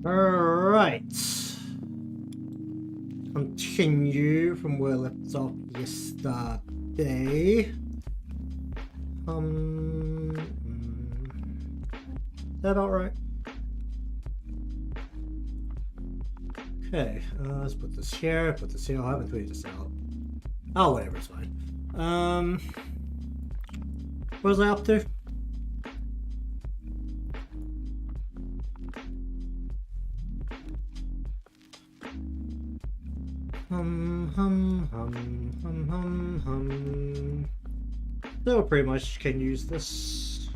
Alright. Continue from where I left off yesterday. Is that about right? Okay, let's put this here, put this here. I haven't tweeted this out. Oh, whatever, it's fine. What was I up to? So pretty much can use this.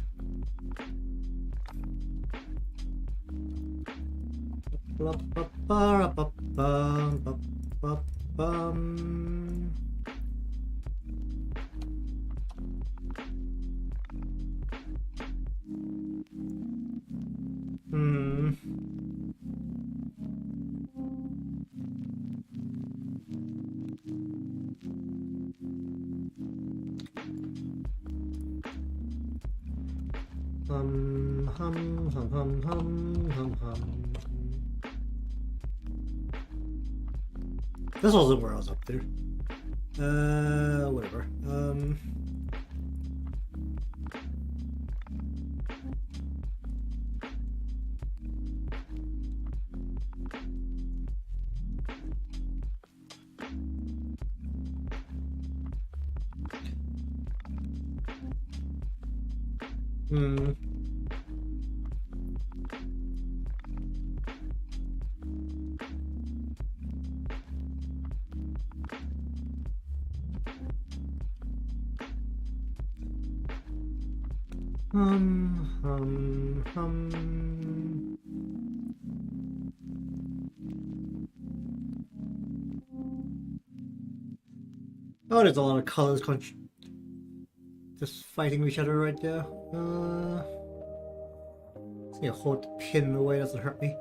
This wasn't where I was up to. Whatever. Oh, there's a lot of colors just fighting each other right there. See, hold the pin away, doesn't hurt me.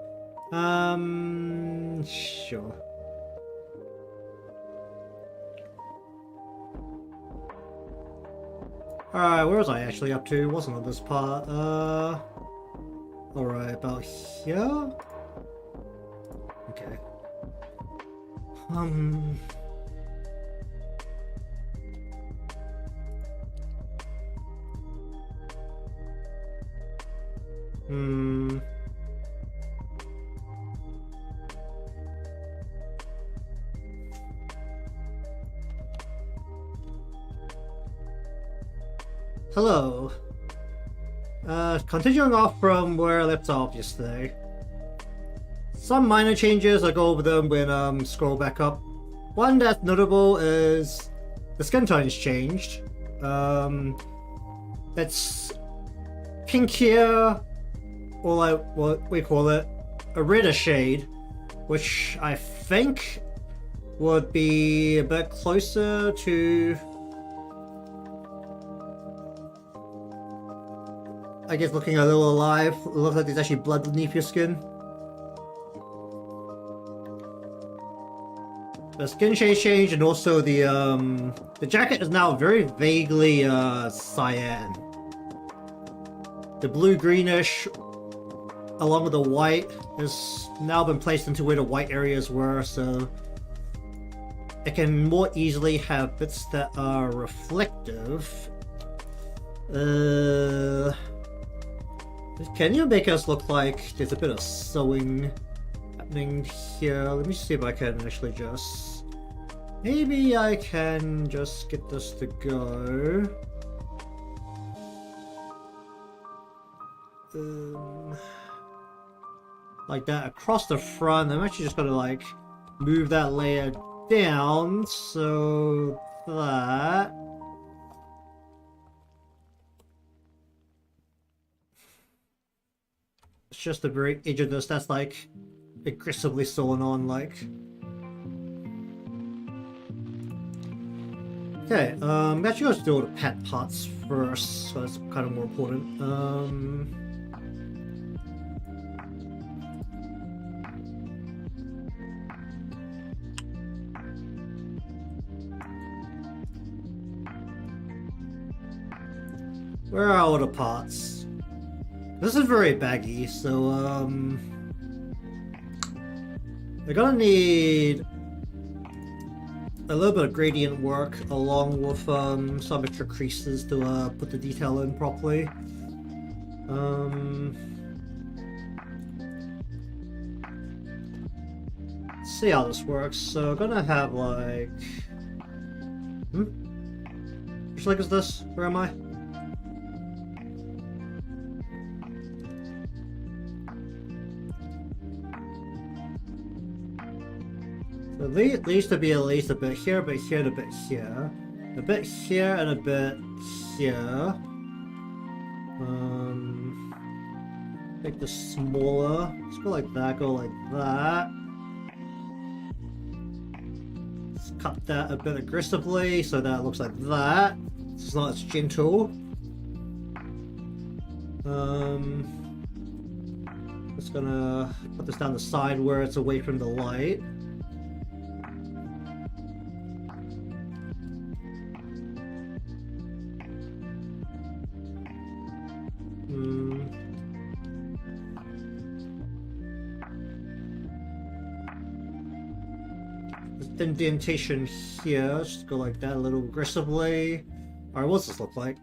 Sure. Alright, where was I actually up to? Wasn't on this part. Alright, about here? Okay. Hello. Continuing off from where I left off yesterday. Some minor changes, I'll go over them when scroll back up. One that's notable is the skin tone's changed. It's pinkier, or like what we call it, a redder shade, which I think would be a bit closer to, I guess, looking a little alive. It looks like there's actually blood beneath your skin. The skin shade changed, and also the jacket is now very vaguely cyan. The blue-greenish, along with the white, has now been placed into where the white areas were, so it can more easily have bits that are reflective. Can you make us look like there's a bit of sewing happening here? Let me see if I can actually just... Maybe I can just get this to go. Like that across the front. I'm actually just gonna like move that layer down so that it's just the very edge of this that's like aggressively sewn on, like. Okay, actually let's do all the pet parts first, so that's kind of more important. Where are all the parts? This is very baggy, so We're gonna need a little bit of gradient work along with some extra creases to put the detail in properly. Let's see how this works. So I'm gonna have like... Which leg is this? Where am I? So it needs to be at least a bit here, a bit here, and a bit here. A bit here and a bit here. Make this smaller. Let's go like that, go like that. Let's cut that a bit aggressively so that it looks like that. It's not as gentle. Just gonna put this down the side where it's away from the light. Indentation here, just go like that a little aggressively. Alright, what's this look like?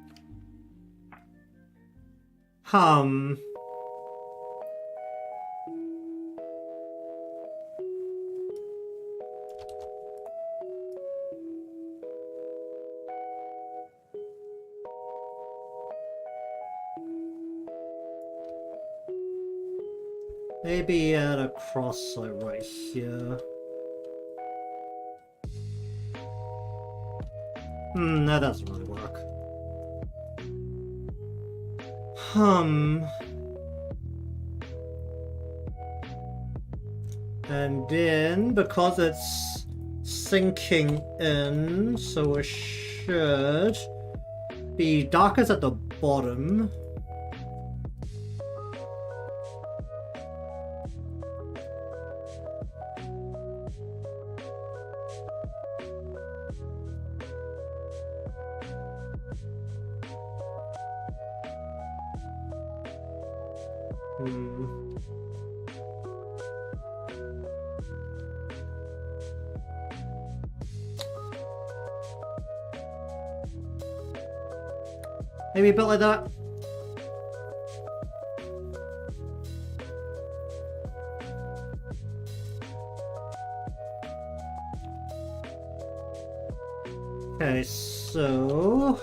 Maybe add a cross like right here. That doesn't really work. And then, because it's sinking in, so it should be darkest at the bottom. Maybe a bit like that. Okay, so...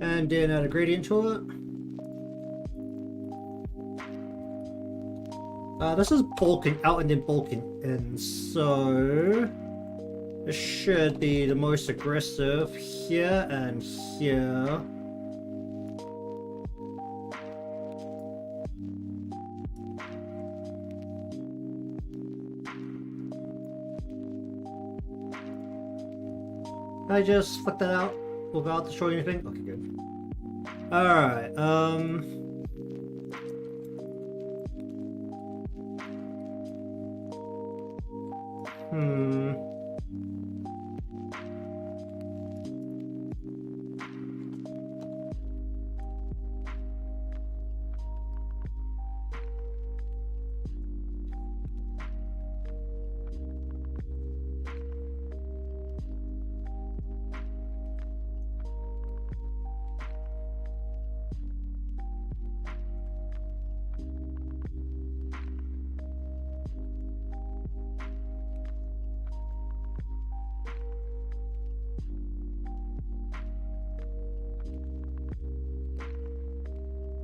and then add a gradient to it. This is bulking out and then bulking in, so this should be the most aggressive here and here. Can I just flick that out without destroying anything? Okay, good. Alright,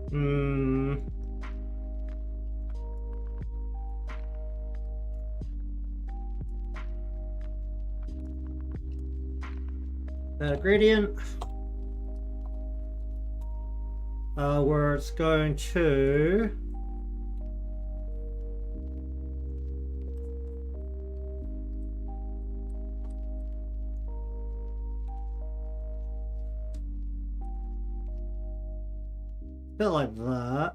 Hmm. Gradient. Where it's going to. Bit like that.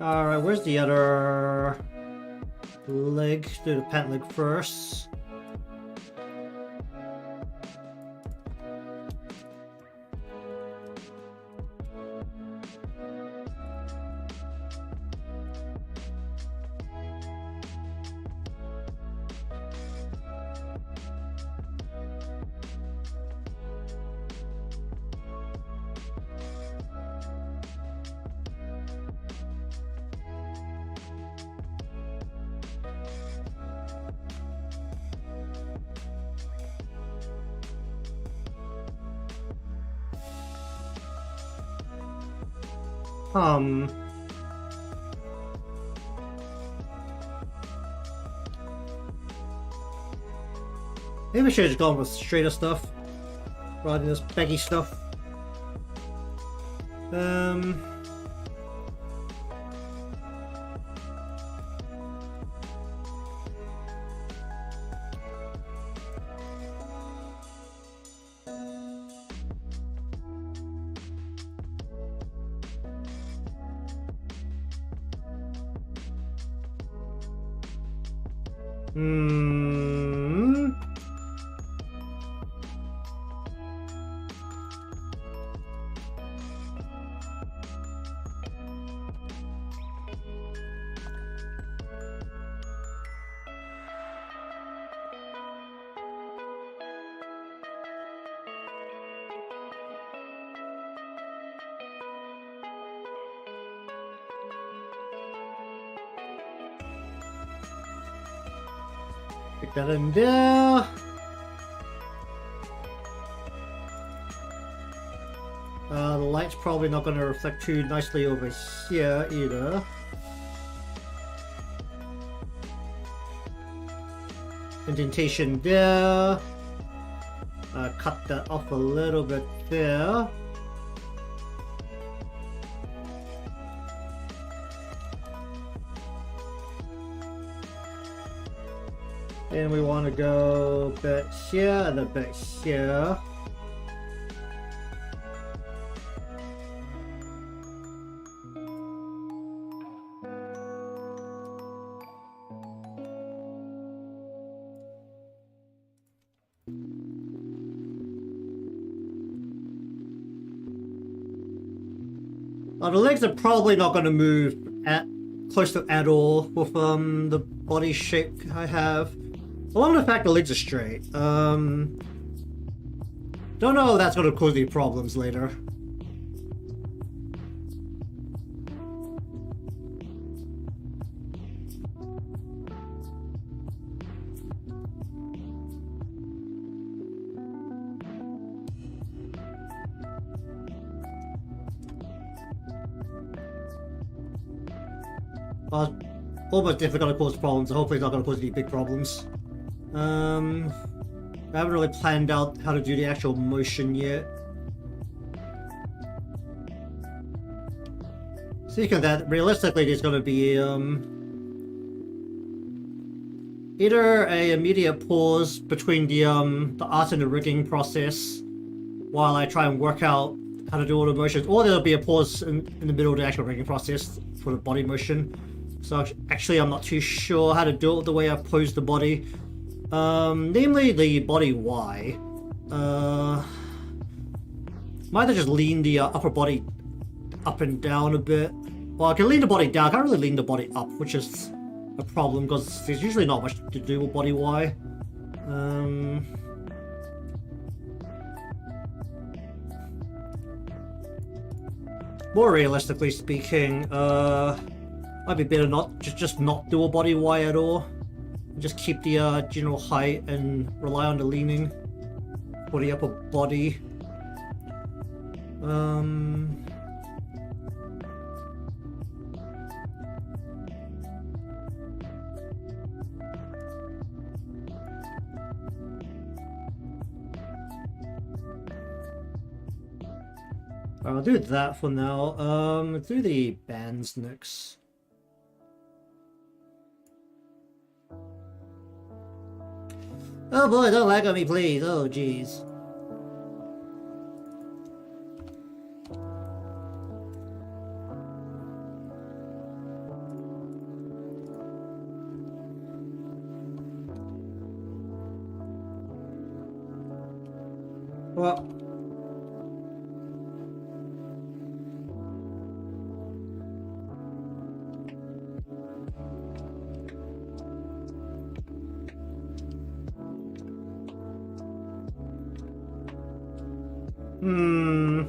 Alright, where's the other leg? Do the pant leg first. Maybe I should have just gone with straighter stuff rather than this baggy stuff. Stick that in there. The light's probably not going to reflect too nicely over here either. Indentation there. Cut that off a little bit there. And we want to go a bit here and a bit here. The legs are probably not going to move close to at all with the body shape I have. Along the fact the legs are straight. Don't know if that's going to cause any problems later. Almost definitely going to cause problems, so hopefully it's not going to cause any big problems. I haven't really planned out how to do the actual motion yet. Speaking of that, realistically there's going to be either a immediate pause between the art and the rigging process while I try and work out how to do all the motions, or there'll be a pause in the middle of the actual rigging process for the body motion. So actually I'm not too sure how to do it the way I've posed the body. Namely the body Y. Might have just lean the upper body up and down a bit. Well, I can lean the body down, I can't really lean the body up, which is a problem because there's usually not much to do with body Y. more realistically speaking, might be better not just not do a body Y at all. Just keep the general height and rely on the leaning for the upper body. I'll do that for now. Do the bands next. Oh boy, don't lag on me, please. Oh jeez. Well.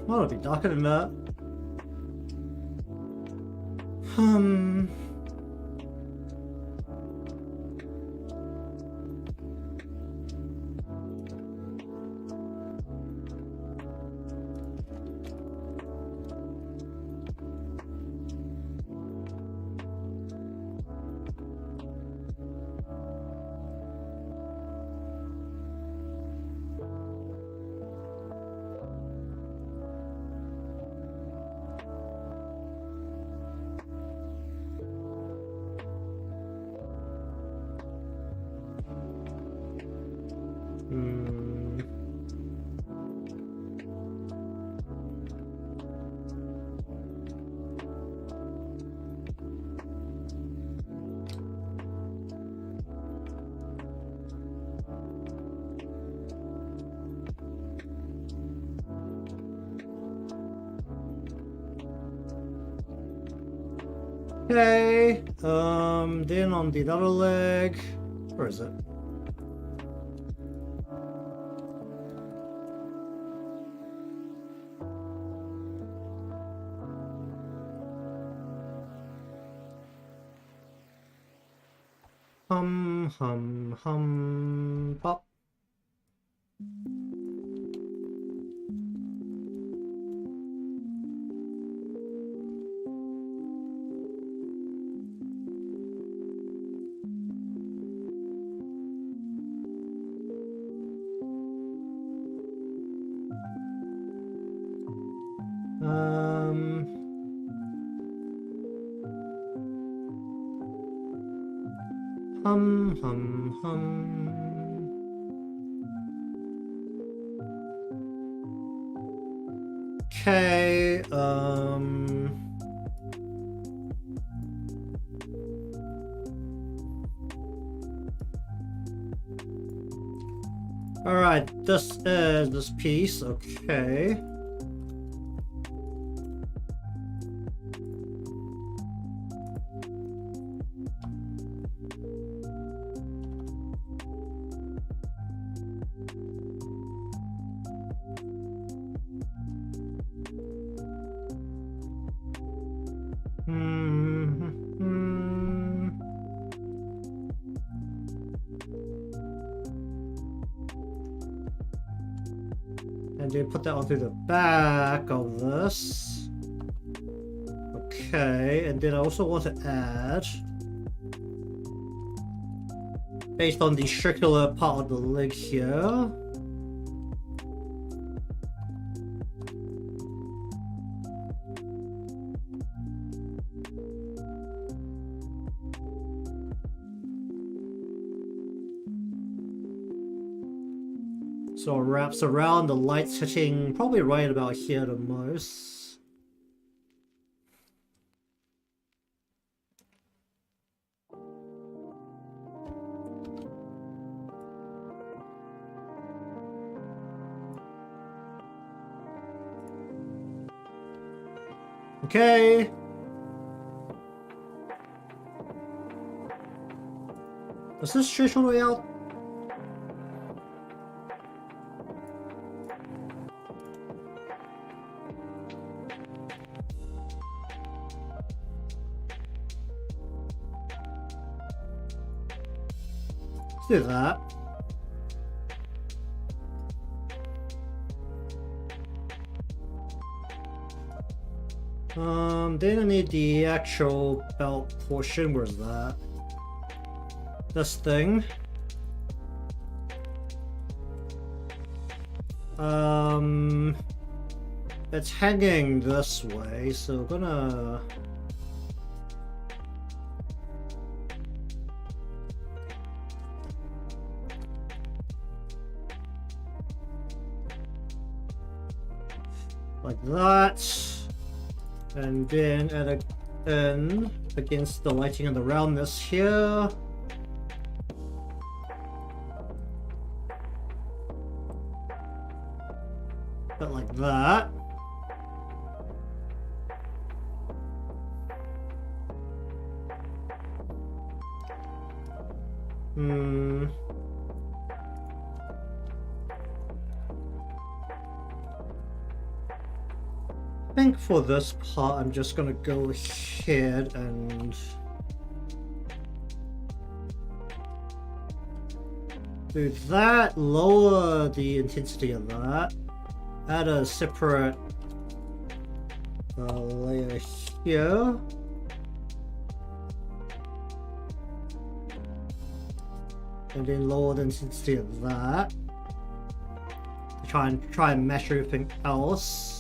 Well, it'll be darker than that. Okay, then on the other leg, where is it? Pop. Okay, alright, this is this piece, okay. And then put that onto the back of this. Okay, and then I also want to add, based on the circular part of the leg here, so it wraps around, the light's hitting probably right about here the most. Okay. Does this stretch all the way out? Let's do that. Then I need the actual belt portion. Where's that? This thing. It's hanging this way, so we're gonna... like that. And then add it in against the lighting and the roundness here. Bit like that. I think for this part I'm just gonna go ahead and do that, lower the intensity of that, add a separate layer here, and then lower the intensity of that to try and mesh everything else.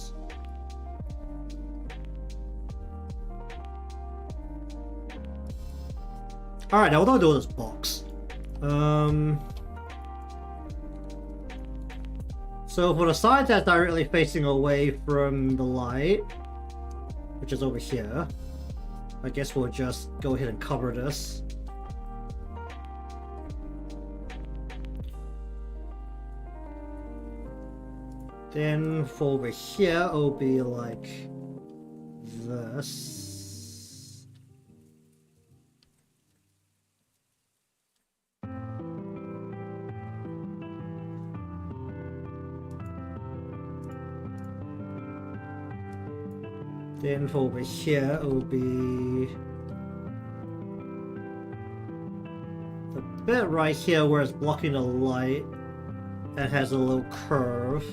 Alright, now what do I do with this box? So for the side that's directly facing away from the light, which is over here, I guess we'll just go ahead and cover this. Then for over here, it'll be like this. Then for over here, it will be the bit right here where it's blocking the light and has a little curve.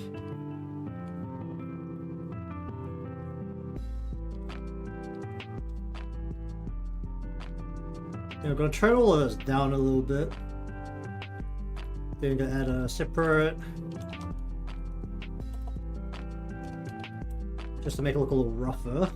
I'm going to turn all of this down a little bit. Then I'm going to add a separate, just to make it look a little rougher.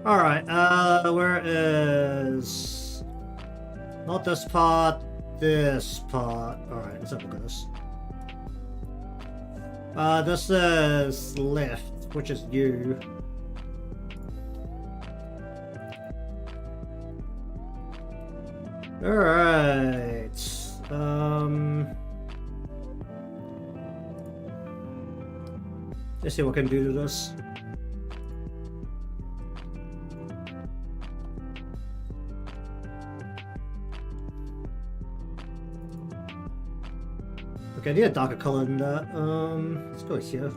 Alright, where is... not this part, this part. Alright, let's have a look at this. This is left, which is you. Alright, let's see what I can do to this. Okay, I need a darker color than that. Let's go here.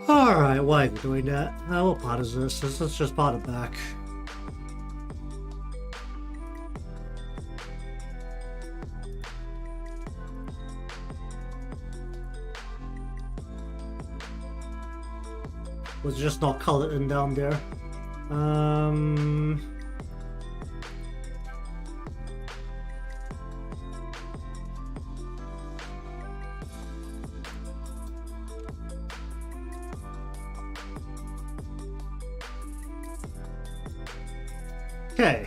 Alright, why are we doing that? What part is this? This is just part of the back. Was just not colored in down there. Okay.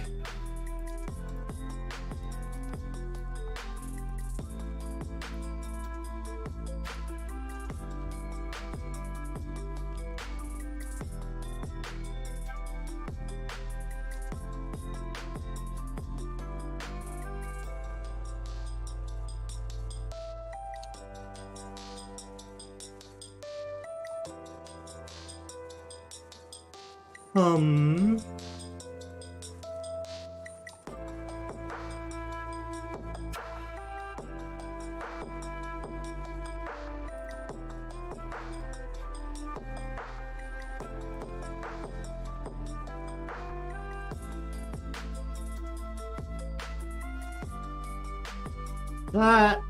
That.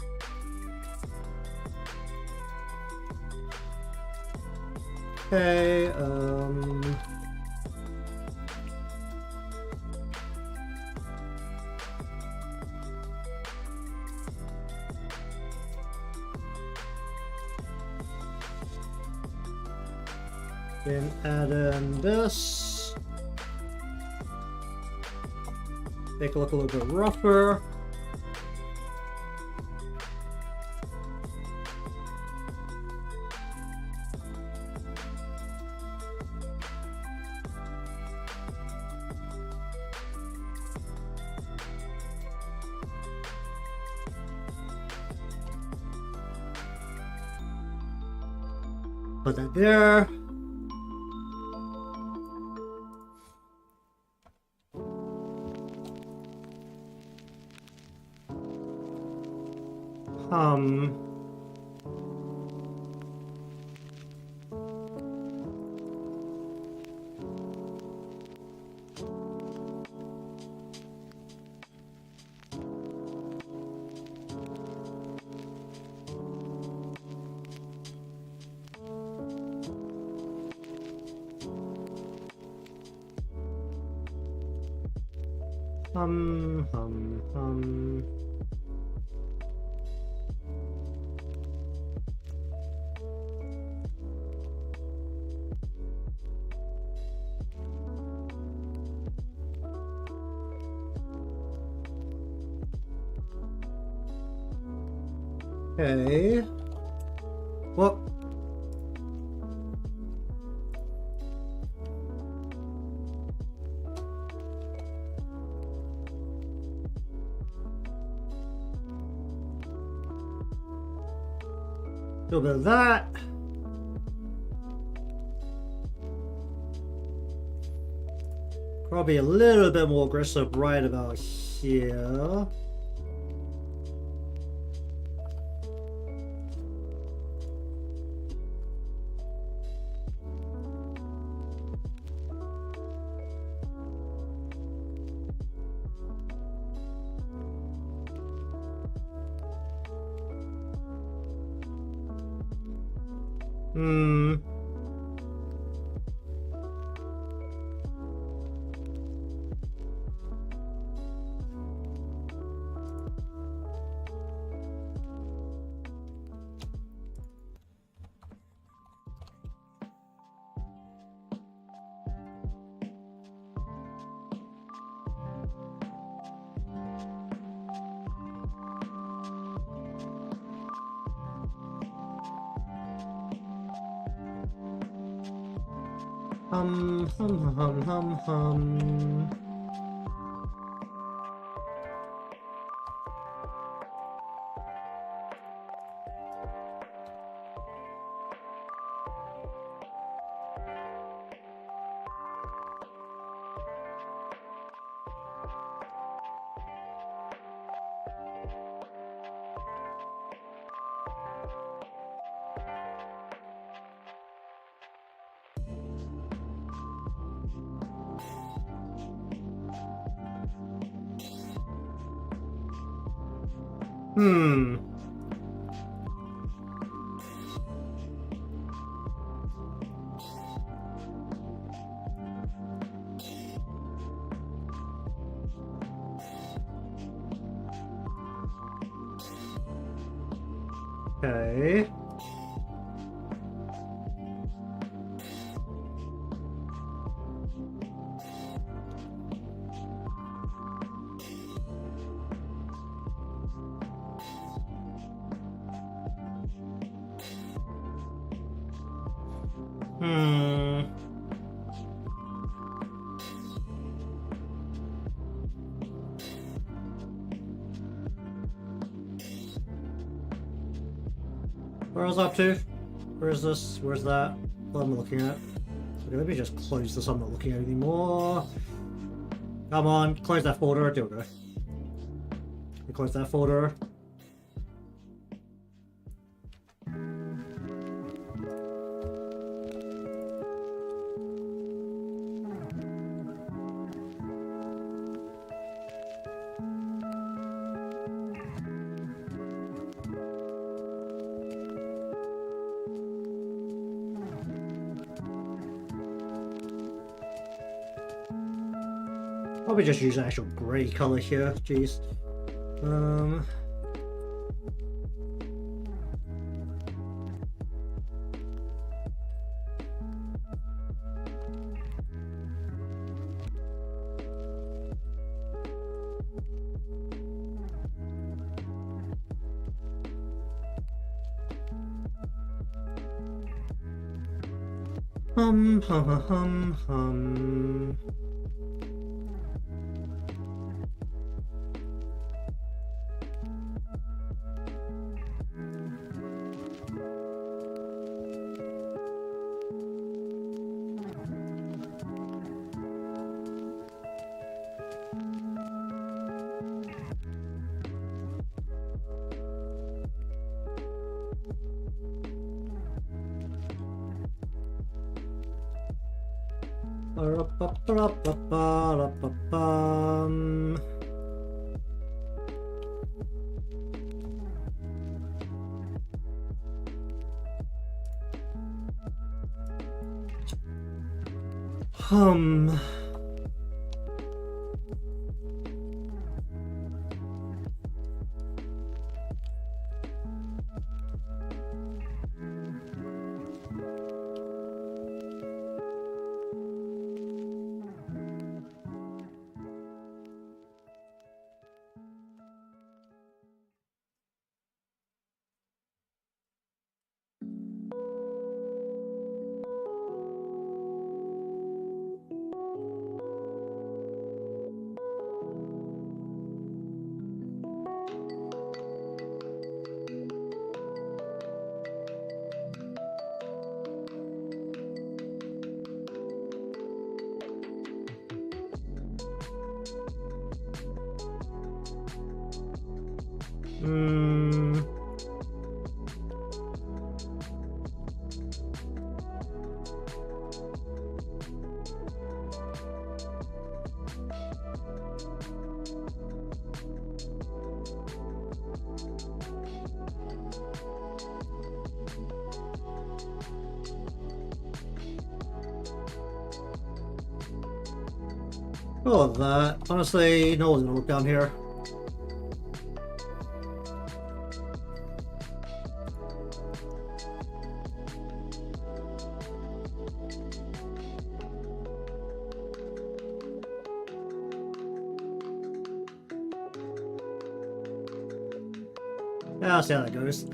Okay, then add in this. Make it look a little bit rougher. Put that there. Okay. Well. A little bit of that. Probably a little bit more aggressive right about here. Okay. Hmm. Where was I up to? Where is this? Where's that? What am I looking at? Okay, let me just close this. I'm not looking at it anymore. Come on, close that folder. There we go. Close that folder. Probably just use an actual grey color here. Jeez. Hum. Hum. Oh, that. Honestly, no one's gonna look down here. Yeah, I'll see how that goes.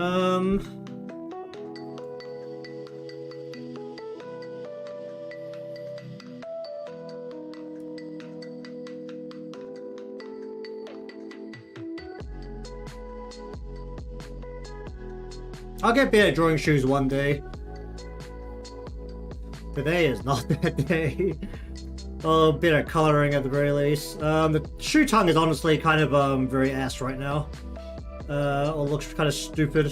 I'll get better at drawing shoes one day. Today is not that day. A bit of coloring at the very least. The shoe tongue is honestly kind of very ass right now. Or looks kind of stupid.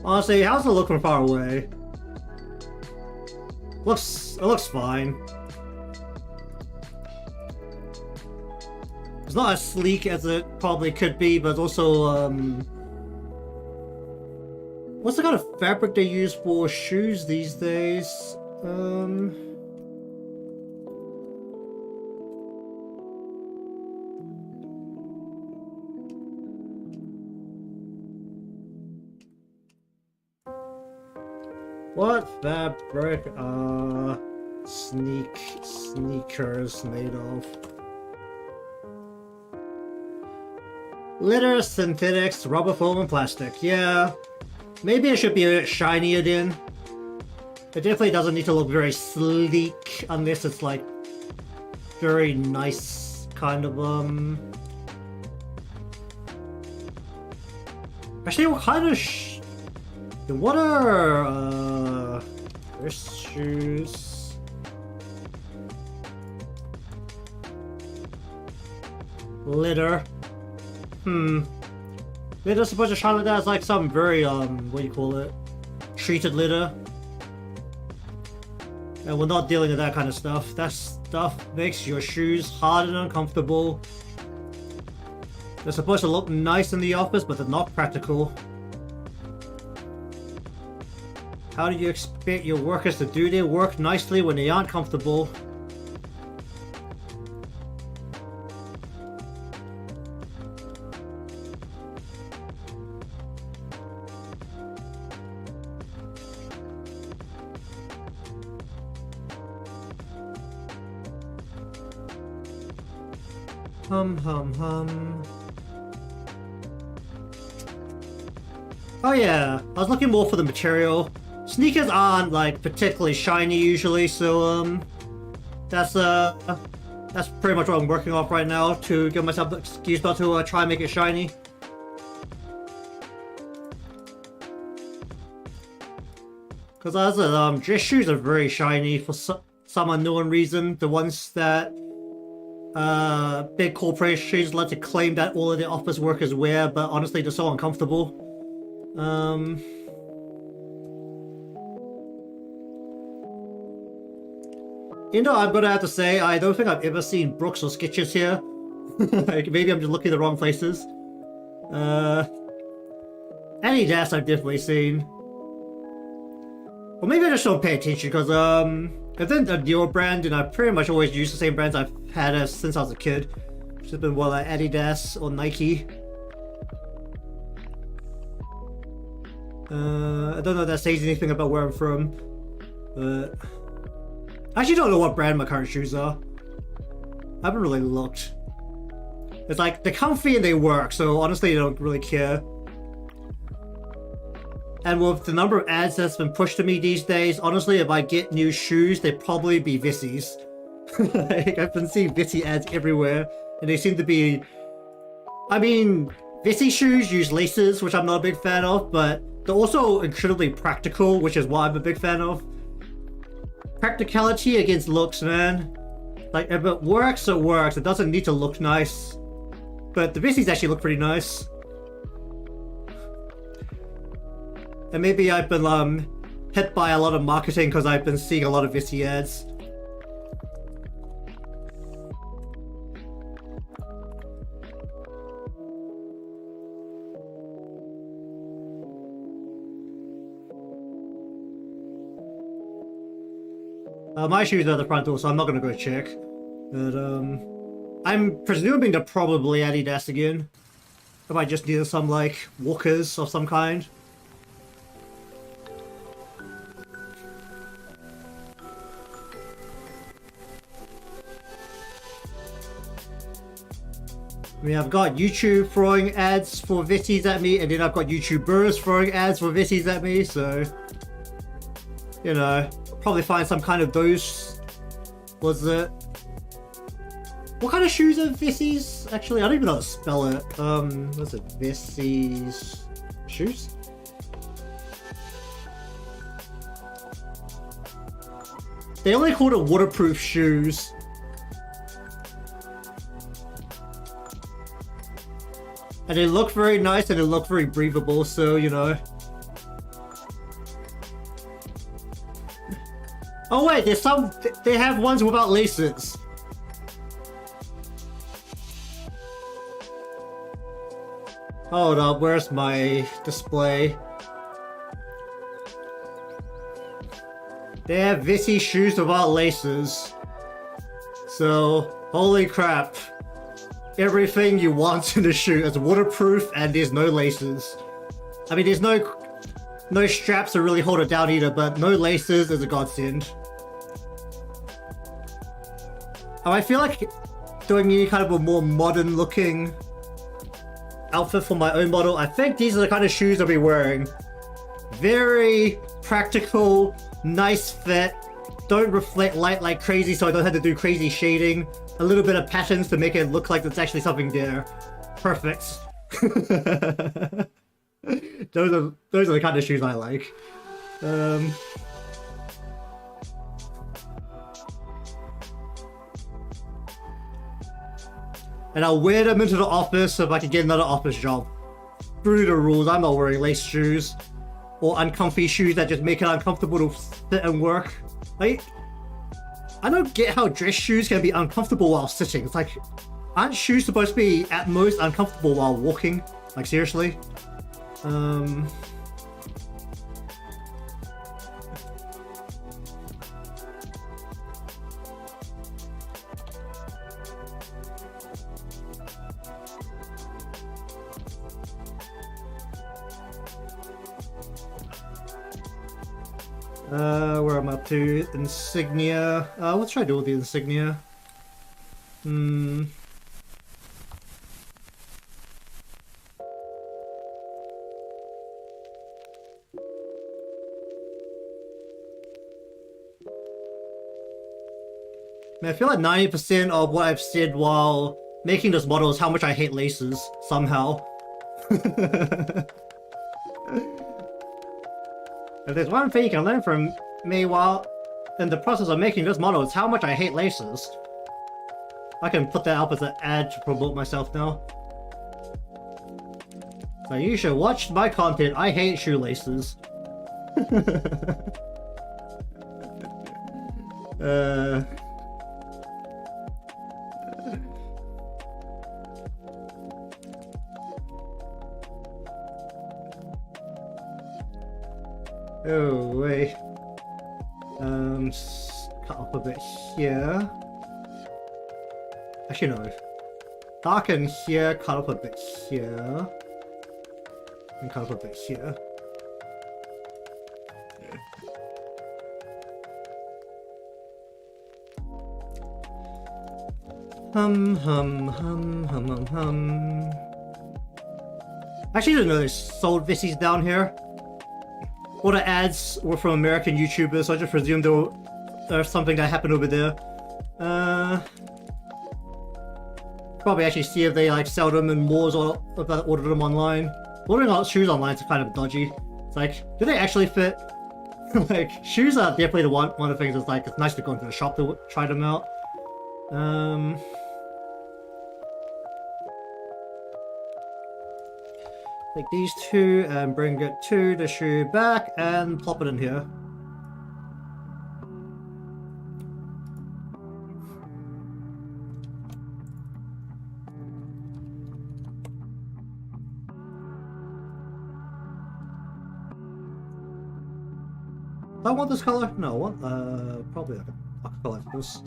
Honestly, how's it look from far away? It looks fine. It's not as sleek as it probably could be, but it's also what's the kind of fabric they use for shoes these days? What fabric? Sneakers made of? Leather, synthetics, rubber foam, and plastic. Yeah. Maybe it should be a bit shinier then. It definitely doesn't need to look very sleek unless it's like very nice kind of Actually, what kind of what are wrist shoes? Leather. Leather supposed to shine like that. It's like some very what do you call it? Treated leather. And we're not dealing with that kind of stuff. That stuff makes your shoes hard and uncomfortable. They're supposed to look nice in the office, but they're not practical. How do you expect your workers to do their work nicely when they aren't comfortable? Hum. Oh yeah, I was looking more for the material. Sneakers aren't like particularly shiny usually, so that's pretty much what I'm working off right now to give myself an excuse not to try and make it shiny. Because as dress shoes are very shiny for some unknown reason. The ones that big corporations like to claim that all of their office workers wear, but honestly they're so uncomfortable. You know, I'm gonna have to say, I don't think I've ever seen Brooks or Skechers here. Like, maybe I'm just looking in the wrong places. Adidas I've definitely seen. Or maybe I just don't pay attention, because if it's a newer brand, and I've pretty much always used the same brands I've had since I was a kid. Which has been more like Adidas or Nike. I don't know if that says anything about where I'm from, but I actually don't know what brand my current shoes are. I haven't really looked. It's like, they're comfy and they work, so honestly I don't really care. And with the number of ads that's been pushed to me these days, honestly, if I get new shoes, they'd probably be Vissies. Like, I've been seeing Vissy ads everywhere, and they seem to be... I mean, Vissy shoes use laces, which I'm not a big fan of, but they're also incredibly practical, which is what I'm a big fan of. Practicality against looks, man. Like, if it works, it works. It doesn't need to look nice. But the Vissies actually look pretty nice. And maybe I've been hit by a lot of marketing because I've been seeing a lot of Vissy ads. My shoes are at the front door, so I'm not gonna go check. But I'm presuming they're probably Adidas again. If I just needed some like walkers of some kind. I mean, I've got YouTube throwing ads for Vissies at me, and then I've got YouTubers throwing ads for Vissies at me, so... You know, probably find some kind of those... Was it... What kind of shoes are Vissies? Actually, I don't even know how to spell it. What's it? Vissies... shoes? They only called it waterproof shoes. And they look very nice and they look very breathable, so, you know. Oh wait, there's some... They have ones without laces. Hold up, where's my display? They have Vissy shoes without laces. So, holy crap. Everything you want in a shoe is waterproof and there's no laces. I mean, there's no straps to really hold it down either, but no laces is a godsend. I feel like doing any kind of a more modern looking outfit for my own model. I think these are the kind of shoes I'll be wearing. Very practical, nice fit, don't reflect light like crazy so I don't have to do crazy shading. A little bit of patterns to make it look like there's actually something there. Perfect. Those are the kind of shoes I like. And I'll wear them into the office if I can get another office job. Screw the rules, I'm not wearing lace shoes. Or uncomfy shoes that just make it uncomfortable to sit and work. Like, I don't get how dress shoes can be uncomfortable while sitting. It's like, aren't shoes supposed to be at most uncomfortable while walking? Like, seriously? Where am I up to? Insignia. What should I do with the insignia? Man, I feel like 90% of what I've said while making this model is how much I hate laces, somehow. If there's one thing you can learn from me while in the process of making this model, it's how much I hate laces. I can put that up as an ad to promote myself now. So you should watch my content, I hate shoelaces. Oh wait. Cut off a bit here. Actually no. Darken here, cut off a bit here. And cut off a bit here. Actually didn't know they sold Vissies down here. All the ads were from American YouTubers, so I just presumed there was something that happened over there. Probably actually see if they like sell them in malls or if I order them online. Ordering out shoes online is kind of dodgy. It's like, do they actually fit? Like, shoes are definitely one of the things that's like, it's nice to go into the shop to try them out. Take these two and bring it to the shoe back and plop it in here. Do I want this color? No, I want probably like a color like this.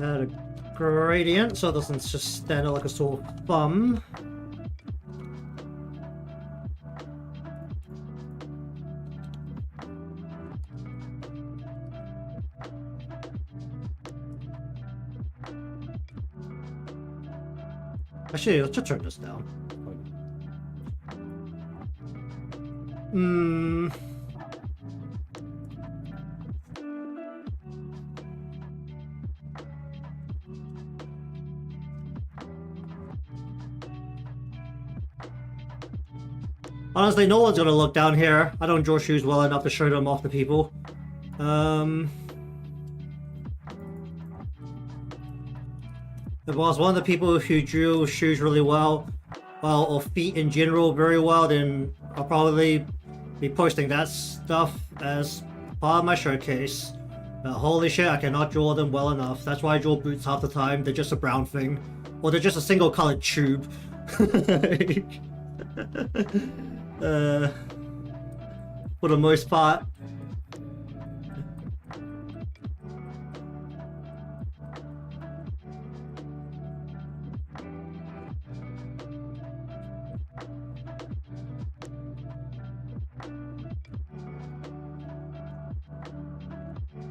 Add a gradient so it doesn't just stand out like a sore thumb. Actually, let's just turn this down. Honestly, no one's gonna look down here. I don't draw shoes well enough to show them off to people. If I was one of the people who drew shoes really well, or feet in general very well, then I'll probably be posting that stuff as part of my showcase. But holy shit, I cannot draw them well enough. That's why I draw boots half the time. They're just a brown thing. Or they're just a single colored tube. For the most part.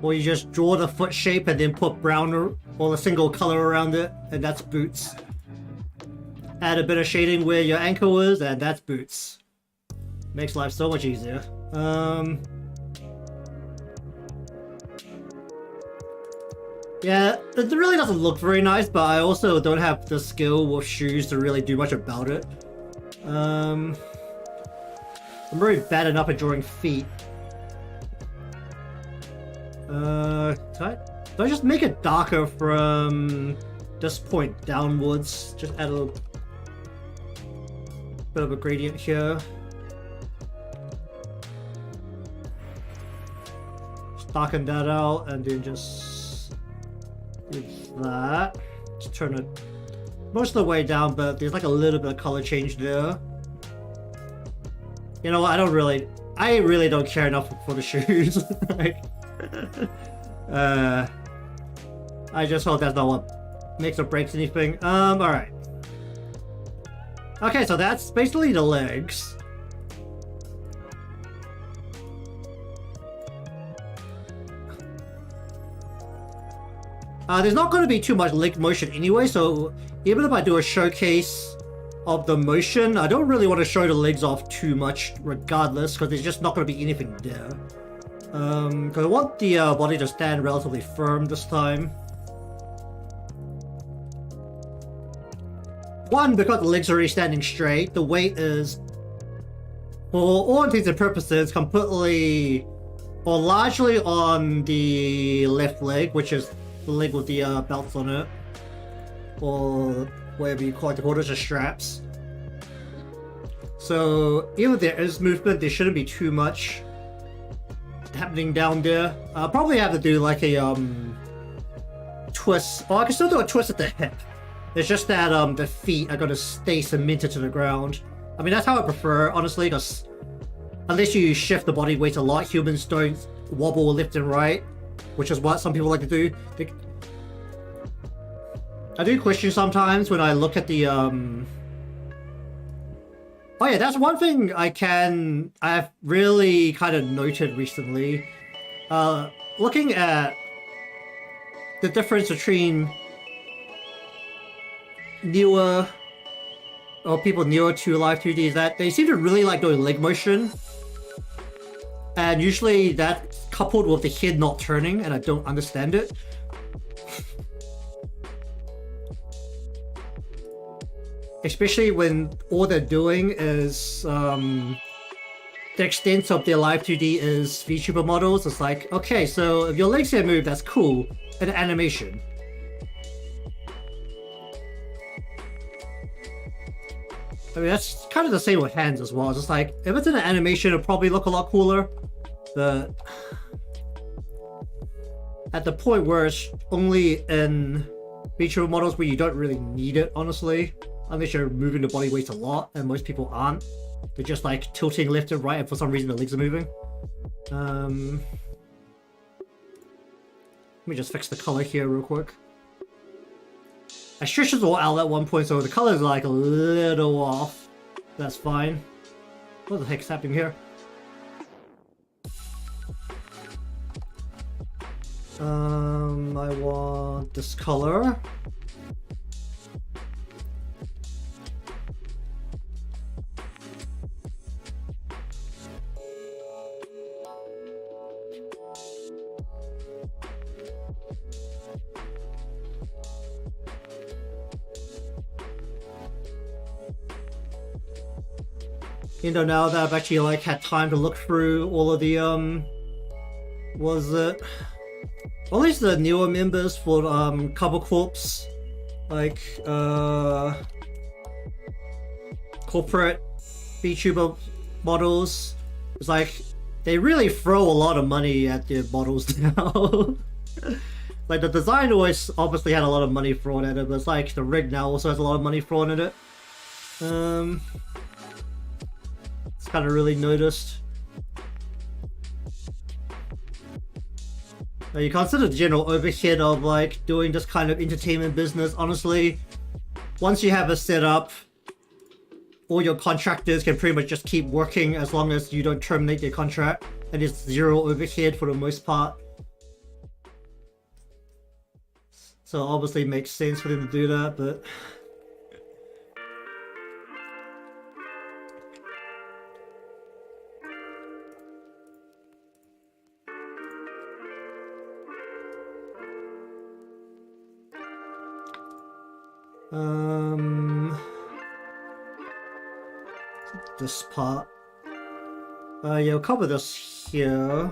Or you just draw the foot shape and then put brown or a single color around it, and that's boots. Add a bit of shading where your ankle is, and that's boots. Makes life so much easier. Yeah, it really doesn't look very nice, but I also don't have the skill with shoes to really do much about it. I'm very bad enough at drawing feet. Do I just make it darker from this point downwards? Just add a bit of a gradient here. Just darken that out and then just do that. Just turn it most of the way down, but there's like a little bit of color change there. You know what? I really don't care enough for the shoes. Like, I just hope that's not what makes or breaks anything. Alright. Okay, so that's basically the legs. There's not going to be too much leg motion anyway, so even if I do a showcase of the motion, I don't really want to show the legs off too much regardless, because there's just not going to be anything there. Because I want the body to stand relatively firm this time. One, because the legs are already standing straight, the weight is, for all intents and purposes, completely or largely on the left leg, which is the leg with the belts on it, or whatever you call it, the straps. So even if there is movement, there shouldn't be too much happening down there. I'll probably have to do like a twist, or I can still do a twist at the hip. It's just that the feet are going to stay cemented to the ground. I mean, that's how I prefer, honestly, because unless you shift the body weight a lot, humans don't wobble left and right, which is what some people like to do. I do question sometimes when I look at the oh yeah, that's one thing I've really kind of noted recently. Looking at the difference between newer or people newer to Live2D is that they seem to really like doing leg motion, and usually that's coupled with the head not turning, and I don't understand it. Especially when all they're doing is the extent of their Live2D is Vtuber models. It's like, okay, so if your legs can move, that's cool. An animation. I mean, that's kind of the same with hands as well. It's just like, if it's in an animation, it'll probably look a lot cooler. But at the point where it's only in Vtuber models where you don't really need it, honestly. Unless you're moving the body weight a lot, and most people aren't. They're just like tilting left and right, and for some reason the legs are moving. Let me just fix the color here real quick. I stretched it all out at one point, so the color is like a little off. That's fine. What the heck's happening here? I want this color. You know, now that I've actually like had time to look through all of the was it at least the newer members for Cover Corpse, like corporate VTuber models. It's like they really throw a lot of money at their models now. Like the design always obviously had a lot of money thrown at it, but it's like the rig now also has a lot of money thrown at it. It's kind of really noticed. Now you consider the general overhead of like doing this kind of entertainment business. Honestly, once you have a setup, all your contractors can pretty much just keep working as long as you don't terminate their contract, and it's zero overhead for the most part. So it obviously makes sense for them to do that, but... This part. Yeah, we'll cover this here.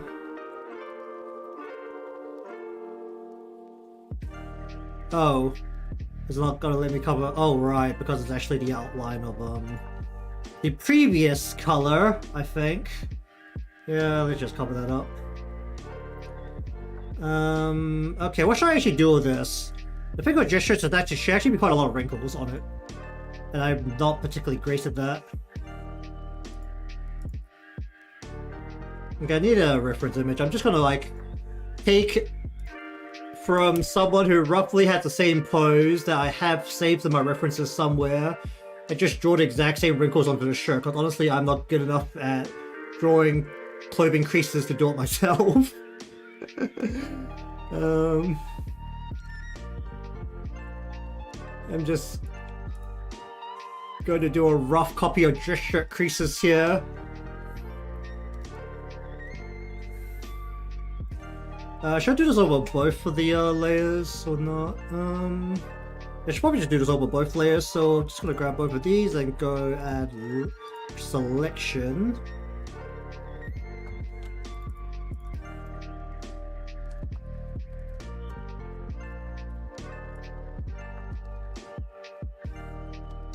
Oh. It's not gonna let me cover... Oh, right, because it's actually the outline of, the previous color, I think. Yeah, let's just cover that up. Okay, what should I actually do with this? The thing with gestures is that there should actually be quite a lot of wrinkles on it. And I'm not particularly great at that. Okay, I need a reference image. I'm just gonna, like, take from someone who roughly had the same pose that I have saved in my references somewhere, and just draw the exact same wrinkles onto the shirt, because honestly I'm not good enough at drawing clothing creases to do it myself. I'm just going to do a rough copy of dress shirt creases here. Should I do this over both of the layers or not? I should probably just do this over both layers, so I'm just gonna grab both of these and go add selection.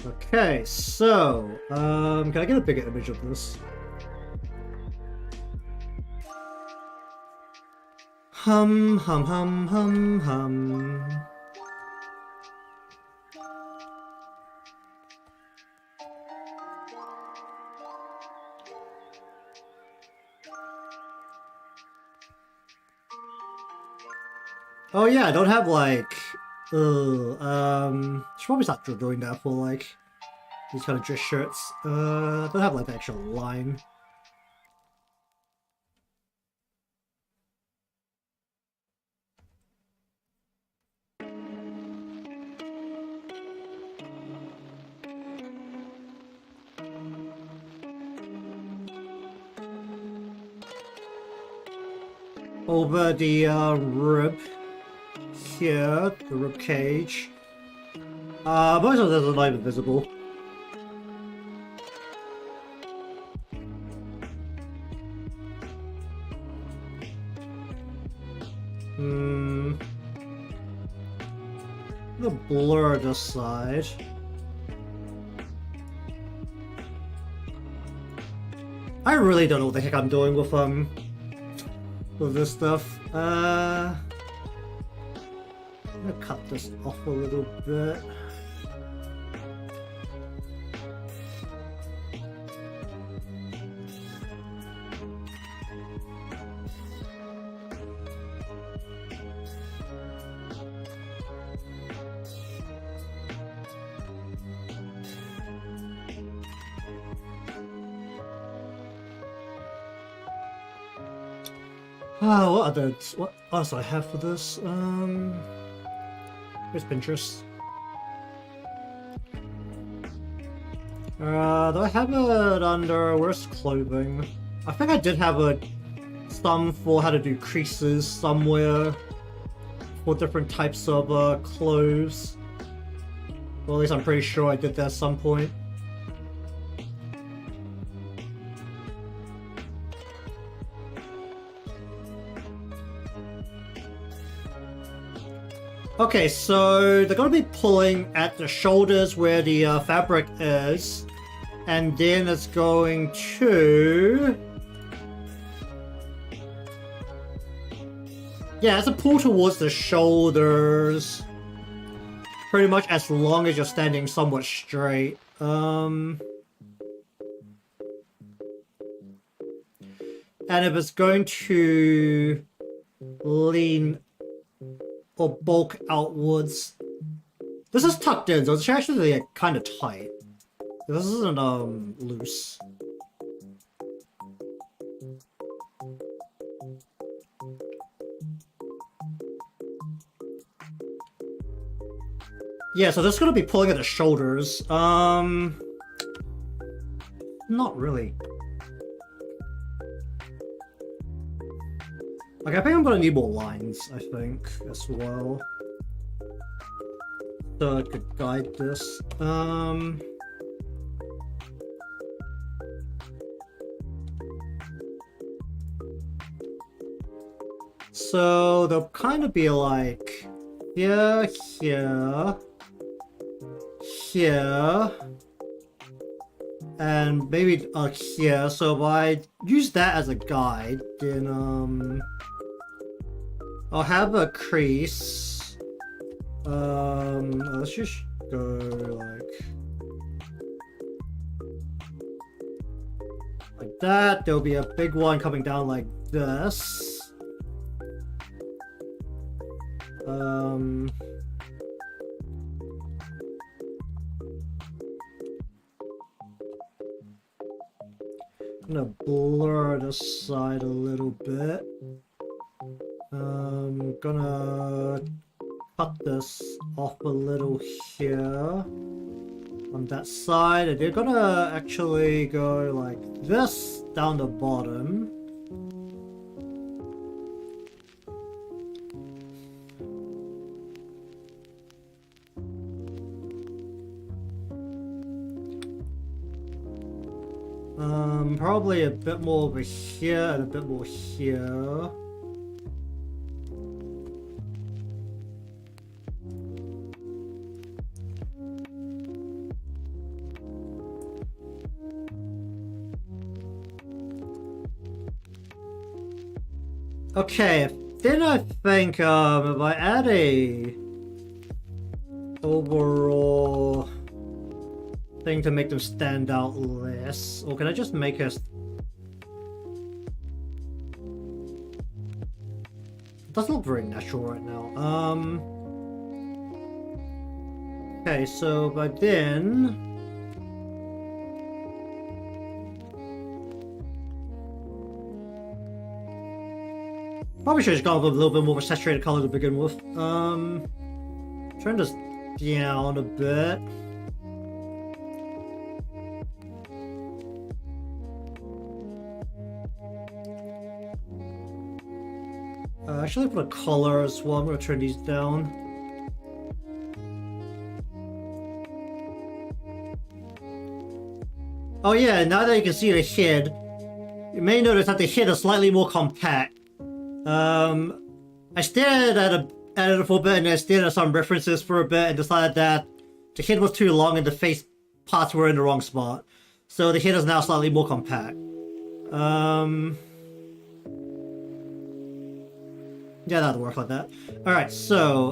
Okay, so can I get a bigger image of this? Hum. Oh yeah, I don't have like should probably start doing that for like these kind of dress shirts. I don't have like the actual line. Over the rib here, the rib cage. Most of those are not even visible. The blur this side. I really don't know what the heck I'm doing with this stuff. I'm gonna cut this off a little bit. What else do I have for this? Where's Pinterest? Do I have it under, where's clothing? I think I did have some for how to do creases somewhere for different types of clothes. Well, at least I'm pretty sure I did that at some point. Okay, so they're going to be pulling at the shoulders where the fabric is, and then it's going to... Yeah, it's a pull towards the shoulders, pretty much as long as you're standing somewhat straight. And if it's going to lean or bulk outwards. This is tucked in, so it's actually like, kind of tight. This isn't loose. Yeah, so that's gonna be pulling at the shoulders. Not really. Okay, I think I'm gonna need more lines, I think, as well. So I could guide this. So they'll kind of be like here, here, here, and maybe here. So if I use that as a guide, then I'll have a crease. Let's just go like that. There'll be a big one coming down like this. I'm gonna blur this side a little bit. I'm gonna cut this off a little here on that side, and they're gonna actually go like this down the bottom. Probably a bit more over here and a bit more here. Okay, then I think if I add a overall thing to make them stand out less, or can I just make us? It doesn't look very natural right now. Okay, so by then. Probably should have gone with a little bit more of a saturated color to begin with. Turn this down a bit. Actually, put a color as well. I'm gonna turn these down. Oh yeah, now that you can see the head, you may notice that the head is slightly more compact. I stared at it for a bit, and I stared at some references for a bit and decided that the head was too long and the face parts were in the wrong spot. So the head is now slightly more compact. Yeah, that'll work like that. Alright, so,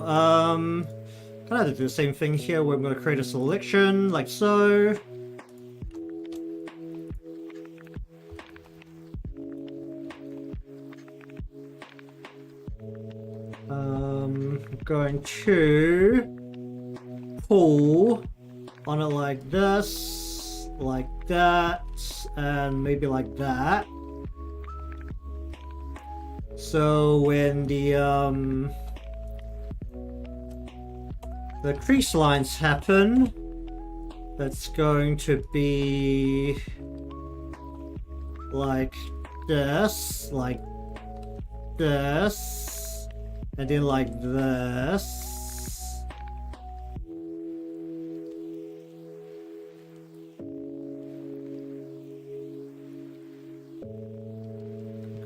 kind of do the same thing here where I'm going to create a selection, like so. Going to pull on it like this, like that, and maybe like that. So when the crease lines happen, that's going to be like this, and then like this.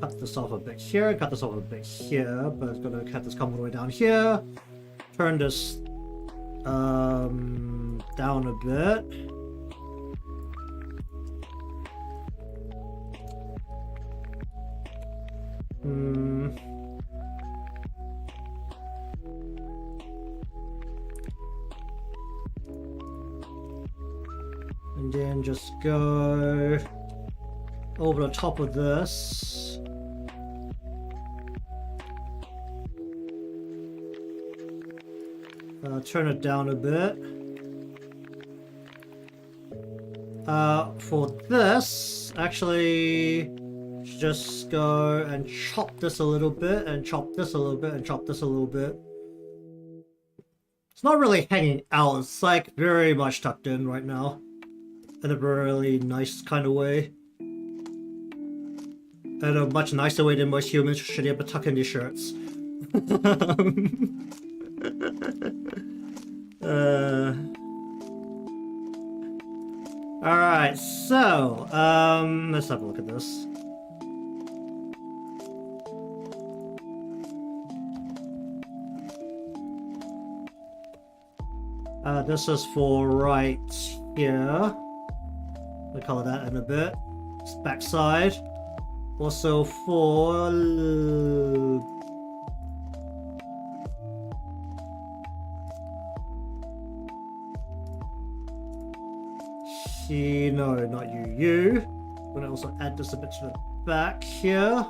Cut this off a bit here, cut this off a bit here, but it's gonna cut this come all the way down here. Turn this down a bit. And then just go over the top of this. Turn it down a bit. For this, actually, just go and chop this a little bit, and chop this a little bit, and chop this a little bit. It's not really hanging out, it's like very much tucked in right now. In a really nice kind of way. In a much nicer way than most humans should be able to tuck in their shirts. Alright, so, let's have a look at this. This is for right here. We'll color that in a bit. It's backside. Also for... no, not you. I'm gonna also add this a bit to the back here.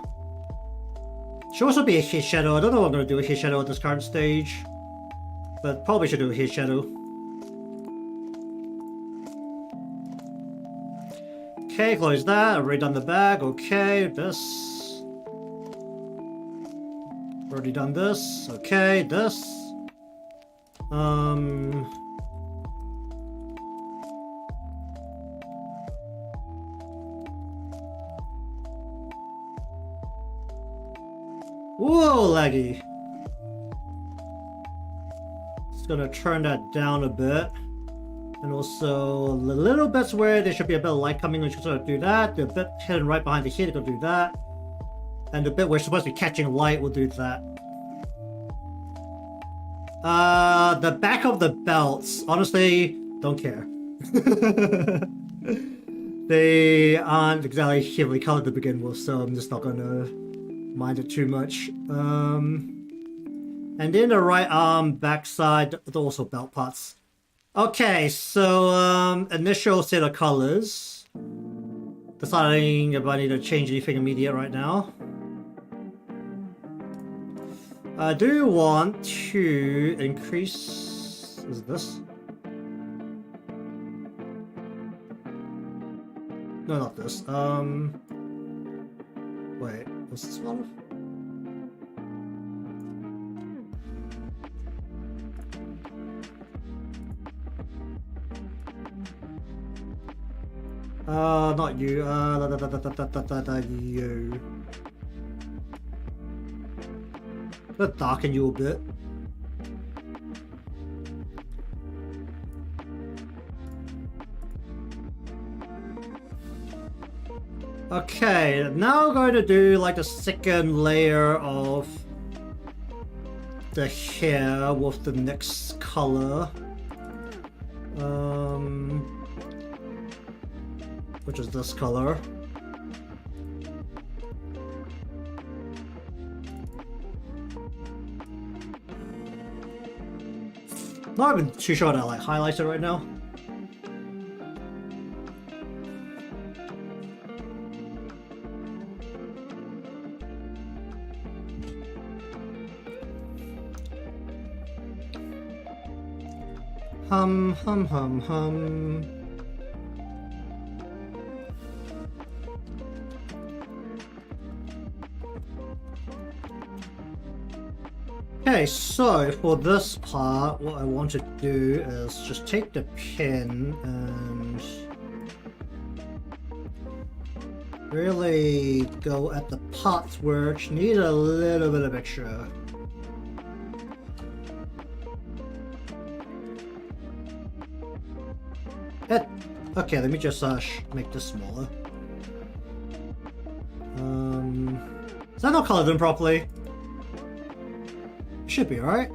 Should also be a his shadow. I don't know what I'm gonna do with his shadow at this current stage. But probably should do his shadow. Okay, close that. I've already done the bag. Okay, this. Already done this. Okay, this. Whoa, laggy. Just gonna turn that down a bit. And also, the little bits where there should be a bit of light coming, we should sort of do that. The bit hidden right behind the head, we'll do that. And the bit where it's supposed to be catching light, we'll do that. The back of the belts, honestly, don't care. They aren't exactly heavily colored to begin with, so I'm just not gonna mind it too much. And then the right arm, backside, they're also belt parts. Okay, so initial set of colors. Deciding if I need to change anything immediate right now. I do want to increase... Is it this? No, not this. Wait, what's this one? Not you. You. Let's darken you a bit. Okay, now we're going to do like the second layer of the hair with the next color. Which is this color. Not even too sure how to like highlight it right now. Hum. Okay, so for this part, what I want to do is just take the pen and really go at the parts which need a little bit of extra. Okay, let me just make this smaller. Is that not colored in properly? Should be alright.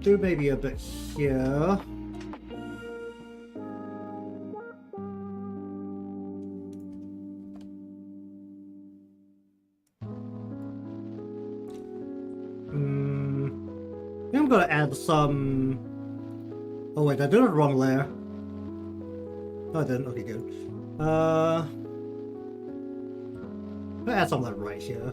Do maybe a bit here. I think I'm gonna add some... Oh wait, I did it the wrong layer. No, I didn't. Okay, good. I'm gonna add some of that right here.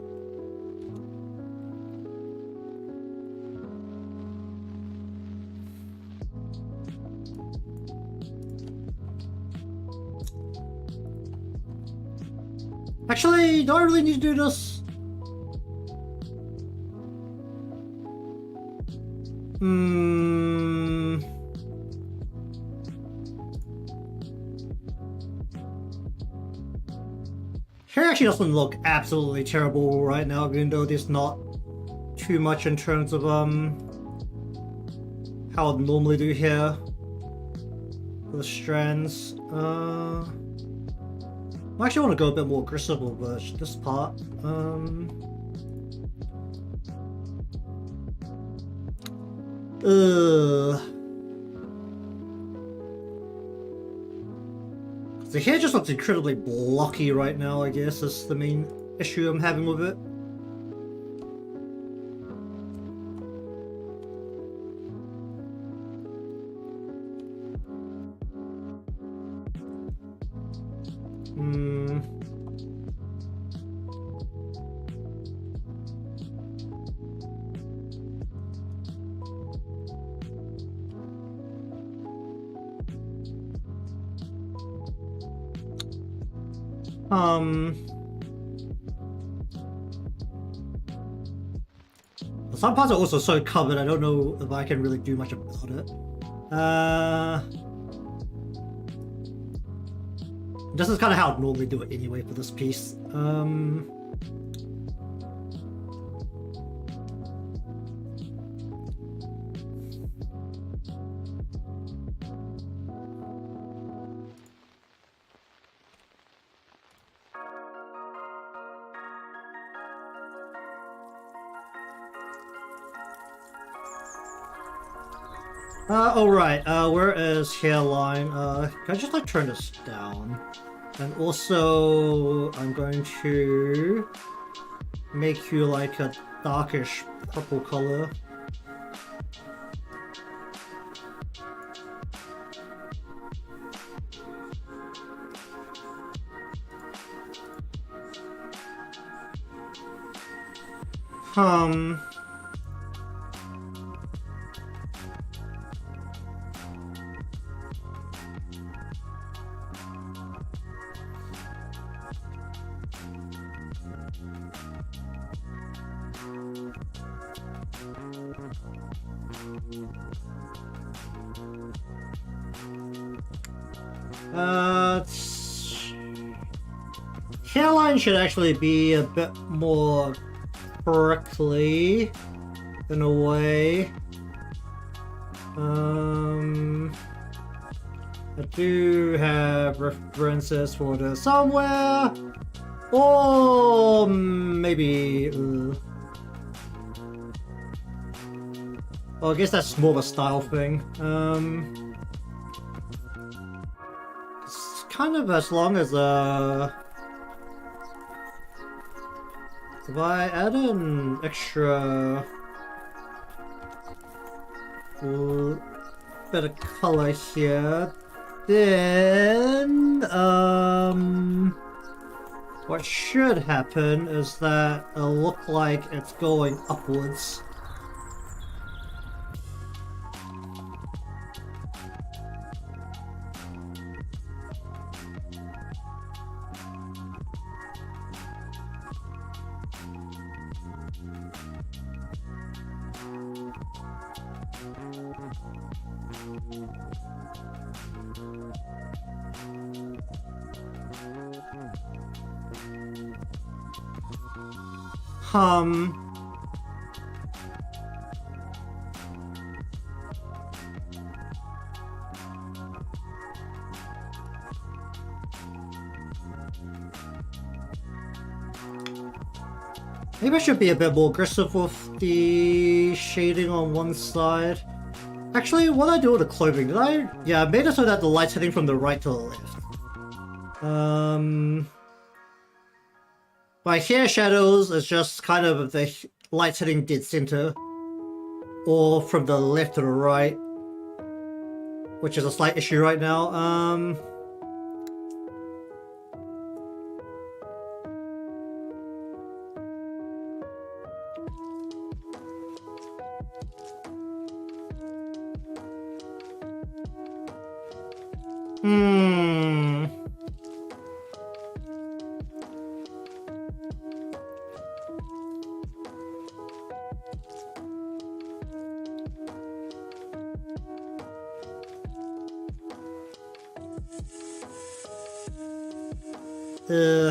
Actually, do I really need to do this? Hair actually doesn't look absolutely terrible right now, even though there's not too much in terms of how I'd normally do hair for the strands. I actually want to go a bit more aggressive with this part. The hair just looks incredibly blocky right now, I guess, is the main issue I'm having with it. Some parts are also so covered, I don't know if I can really do much about it. This is kind of how I'd normally do it anyway for this piece. Alright, where is hairline? Can I just like turn this down? And also, I'm going to make you like a darkish purple color. Hairline should actually be a bit more prickly in a way. I do have references for this somewhere, or maybe. Well, I guess that's more of a style thing. It's kind of as long as if I add an extra bit of color here, then what should happen is that it'll look like it's going upwards. Maybe I should be a bit more aggressive with the shading on one side. Actually, what did I do with the clothing? Did I? Yeah, I made it so that the light's hitting from the right to the left. My hair shadows is just kind of the light's hitting dead center, or from the left to the right, which is a slight issue right now.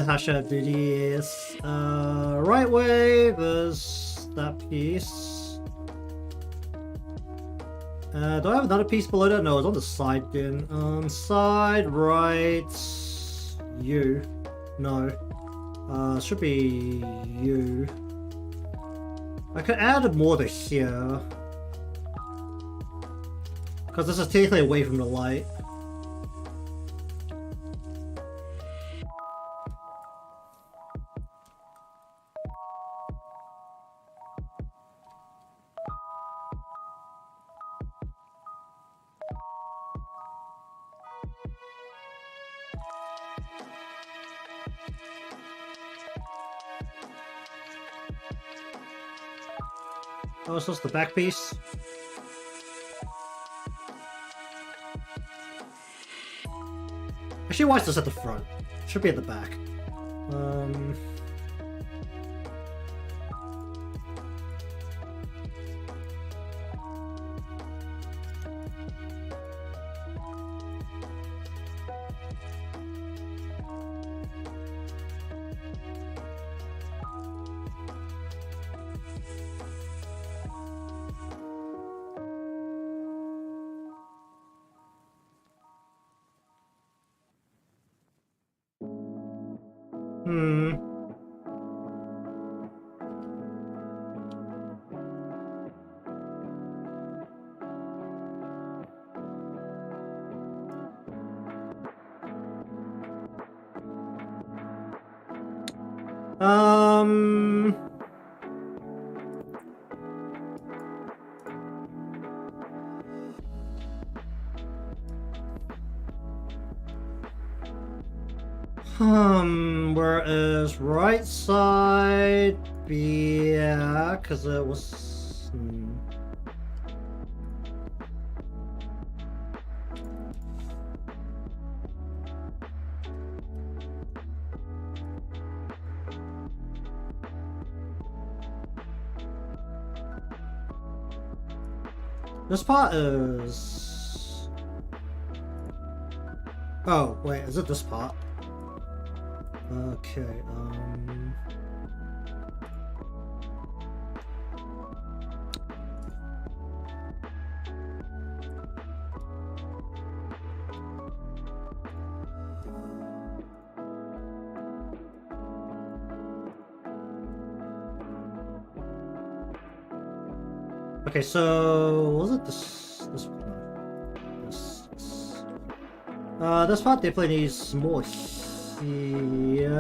How should I do this? Right way, there's that piece. Do I have another piece below that? No, it's on the side then. Side, right, you. No. Should be you. I could add more to here. Because this is technically away from the light. Oh, so it's the back piece. Actually, why is this at the front? It should be at the back. Where is right side? Yeah, because it was. This part is. Oh, wait, is it this part? Okay, Okay, so was it this this part definitely needs more here.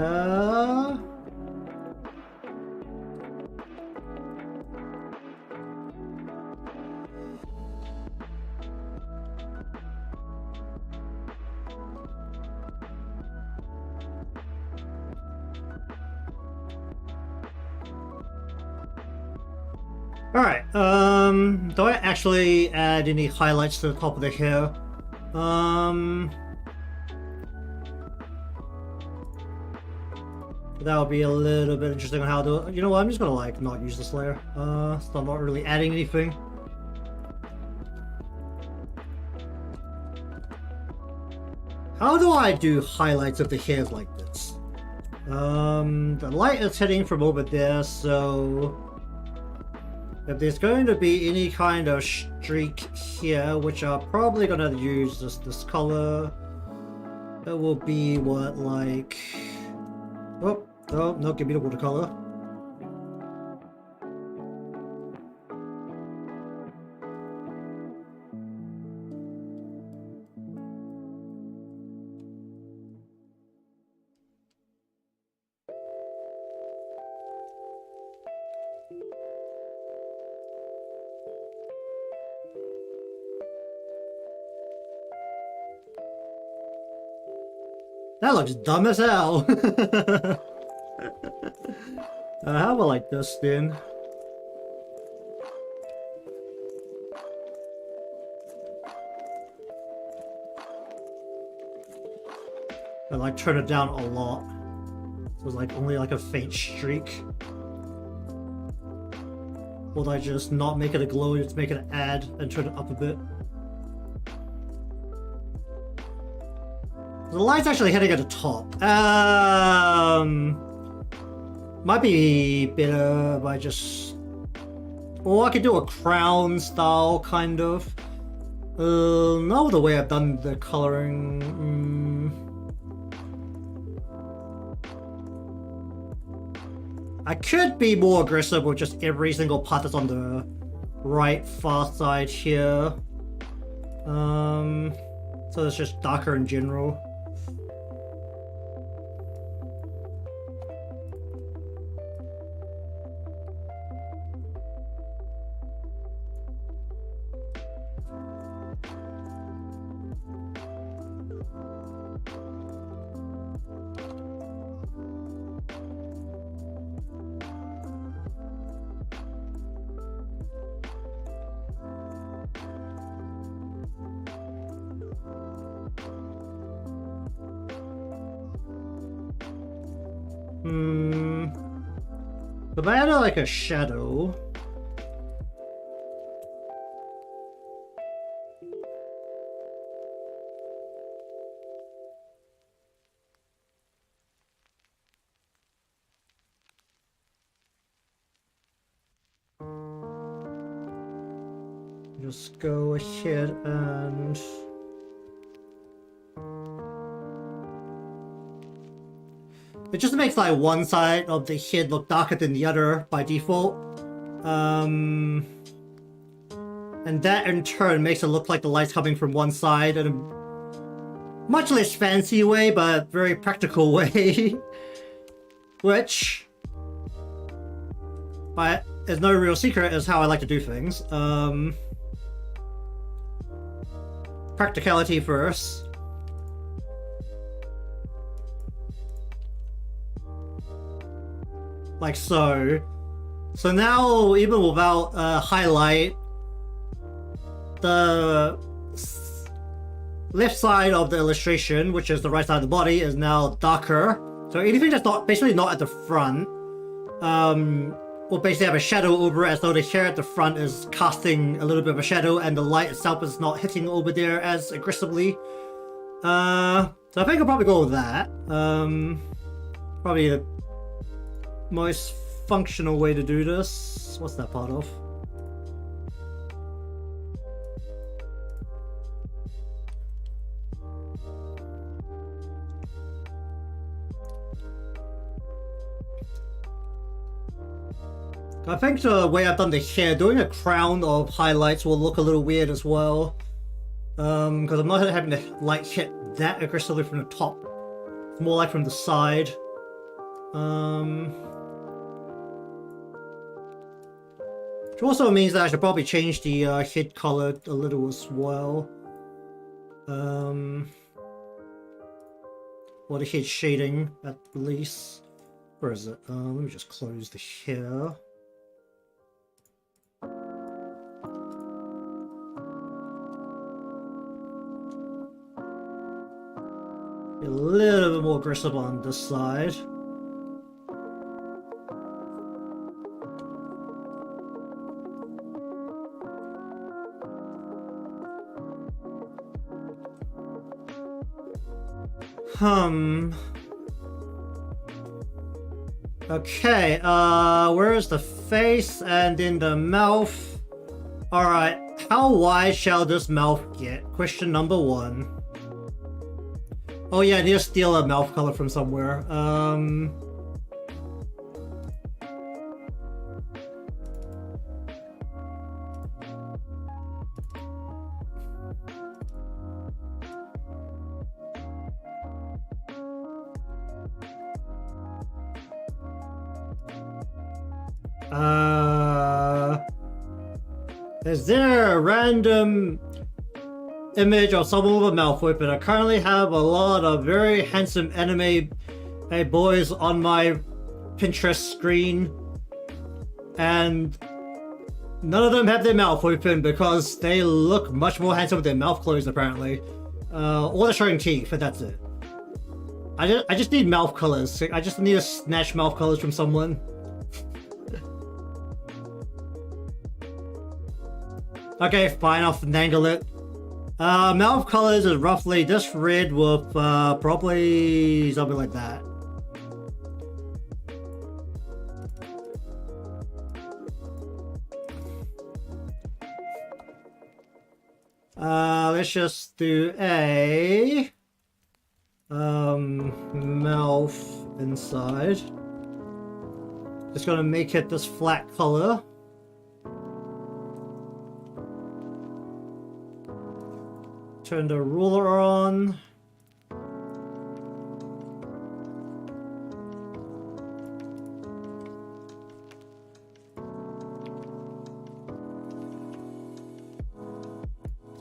Alright, do I actually add any highlights to the top of the hair? That would be a little bit interesting on how to do it. You know what, I'm just gonna like not use this layer. So I'm not really adding anything. How do I do highlights of the hairs like this? The light is hitting from over there, so if there's going to be any kind of streak here, which I'm probably gonna use this color, it will be what, like, oh no, give me the watercolor. That looks dumb as hell. How about like this then? And like turn it down a lot. So it's like only like a faint streak. Would I just not make it a glow, just make it an add and turn it up a bit? The light's actually hitting at the top. Might be better by just... Or I could do a crown style, kind of. Not the way I've done the coloring. I could be more aggressive with just every single part that's on the right far side here. So it's just darker in general. If I had like a shadow. Just go ahead and it just makes like one side of the head look darker than the other by default. And that in turn makes it look like the light's coming from one side in a much less fancy way, but very practical way. Which, but is no real secret, is how I like to do things. Practicality first. Like so. So now, even without highlight, the left side of the illustration, which is the right side of the body, is now darker. So anything that's not basically not at the front, will basically have a shadow over it, as though the hair at the front is casting a little bit of a shadow, and the light itself is not hitting over there as aggressively. So I think I'll probably go with that. Probably the most functional way to do this. What's that part of? I think the way I've done the hair, doing a crown of highlights will look a little weird as well. Because I'm not having the light hit that aggressively from the top. It's more like from the side. Which also means that I should probably change the head color a little as well. Or the head shading, at least. Where is it? Let me just close the hair. Be a little bit more aggressive on this side. Okay, where is the face and then the mouth? Alright, how wide shall this mouth get? Question number 1. Oh yeah, I need to steal a mouth color from somewhere. Is there a random image of someone with a mouth open? I currently have a lot of very handsome anime boys on my Pinterest screen, and none of them have their mouth open because they look much more handsome with their mouth closed apparently. Or they're showing teeth, and that's it. I just need mouth colors. I just need to snatch mouth colors from someone. Okay, fine, I'll finagle it. Mouth colors is roughly this red with probably something like that. Let's just do a mouth inside. Just gonna make it this flat color. Turn the ruler on.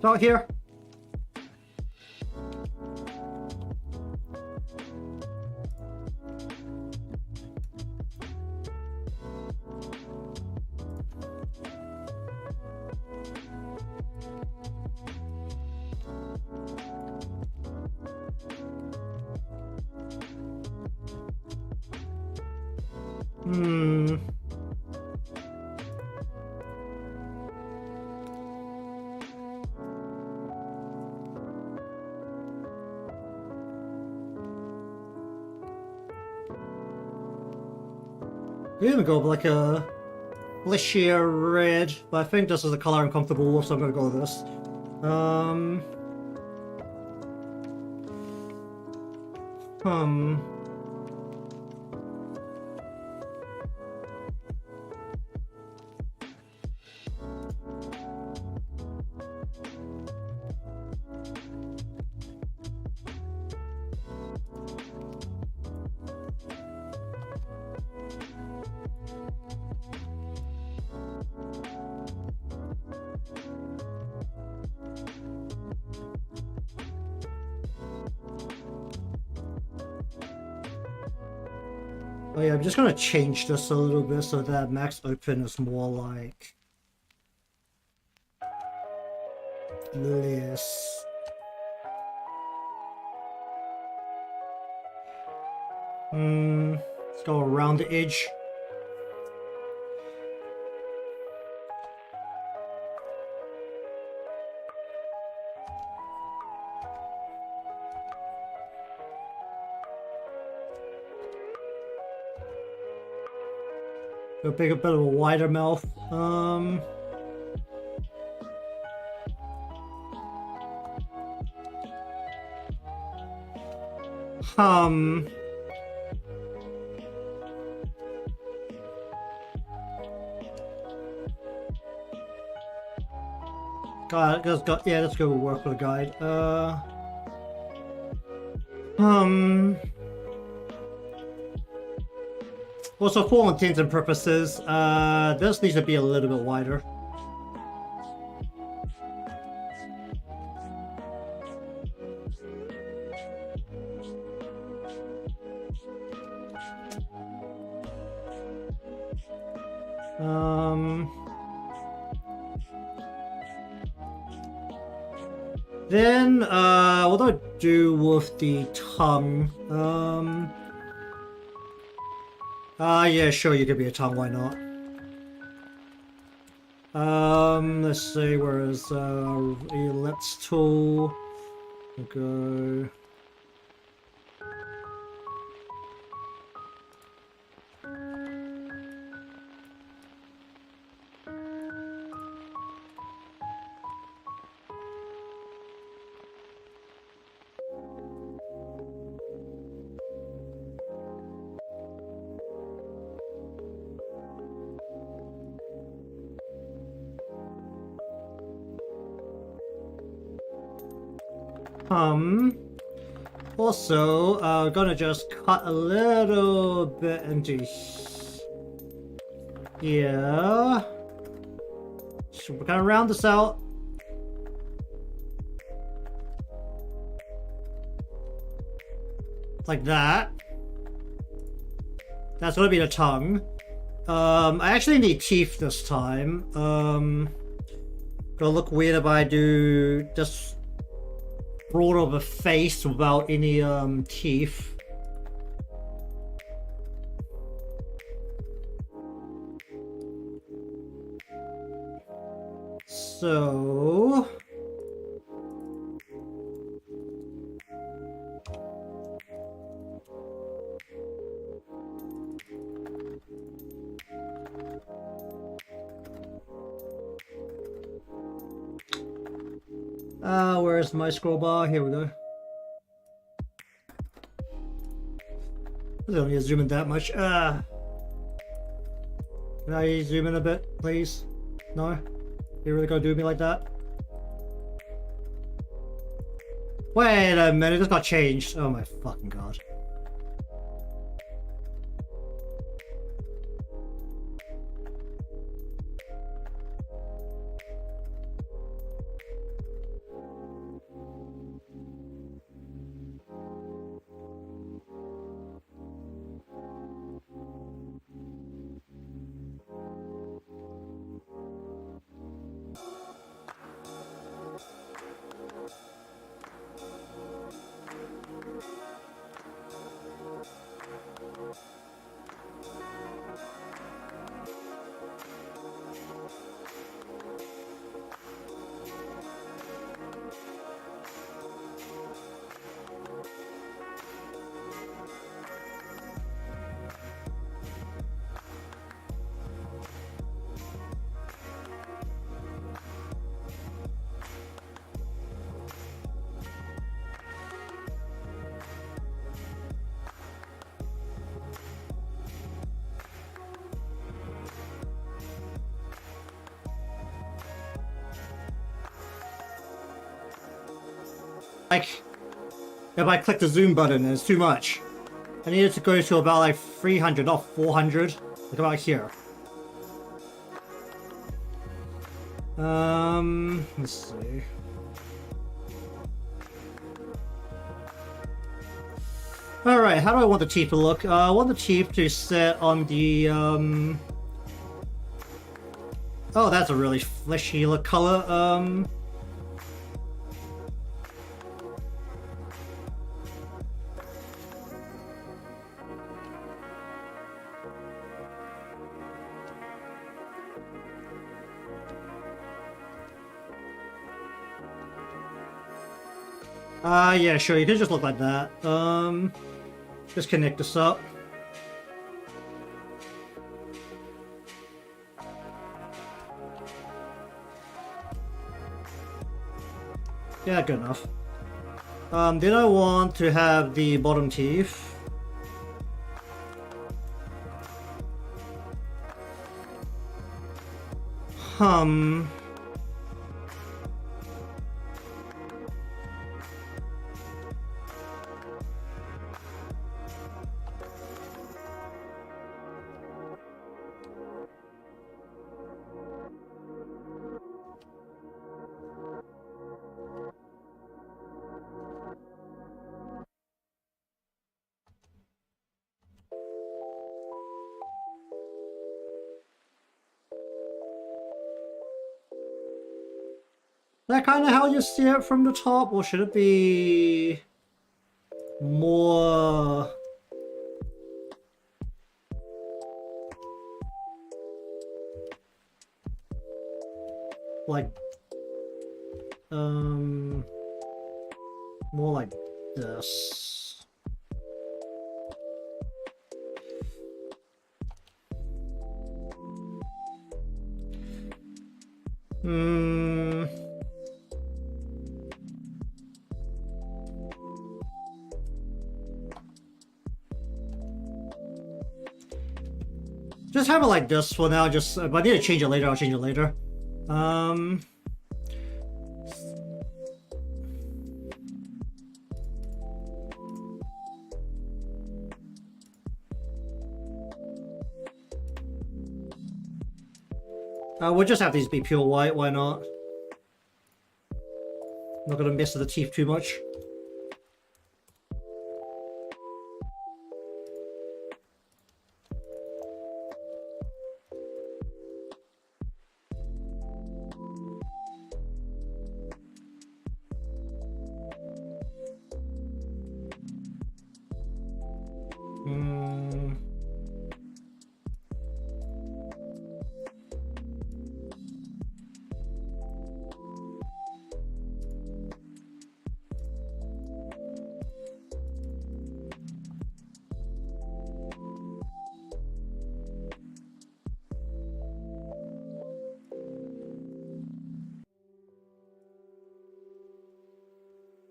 Out here. We're gonna go with like a fleshier red, but I think this is the color I'm comfortable with, so I'm gonna go with this. Oh yeah, I'm just gonna change this a little bit so that max open is more like this. Let's go around the edge. Go make a bit of a wider mouth. Yeah, let's go work with a guide. Also, for all intents and purposes, this needs to be a little bit wider. Then, what do I do with the tongue? Yeah, sure, you could be a tongue, why not? Let's see, where is, ellipse tool? We'll go... Also, gonna just cut a little bit into here. So we're gonna round this out. Like that. That's gonna be the tongue. I actually need teeth this time. Gonna look weird if I do just broad of a face without any teeth. So Where's my scroll bar? Here we go. I don't need to zoom in that much. Can I zoom in a bit, please? No? You really gonna do me like that? Wait a minute, this got changed. Oh my fucking god. Like, if I click the zoom button, it's too much. I need it to go to about like 300, not 400. Like about here. Let's see. Alright, how do I want the teeth to look? I want the teeth to sit on the, Oh, that's a really fleshy look color, yeah, sure, you can just look like that. Just connect this up. Yeah, good enough. Then I want to have the bottom teeth. Is that kind of how you see it from the top, or should it be more like more like this? Just have it like this for now, just if I need to change it later, I'll change it later. We'll just have these be pure white, why not? Not gonna mess with the teeth too much.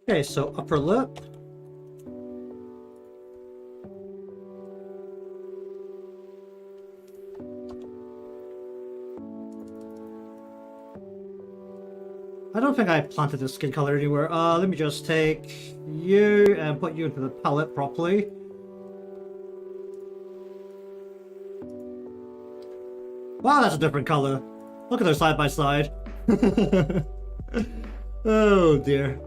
Okay, so upper lip. I don't think I planted the skin color anywhere. Let me just take you and put you into the palette properly. Wow, that's a different color. Look at those side by side. Oh dear.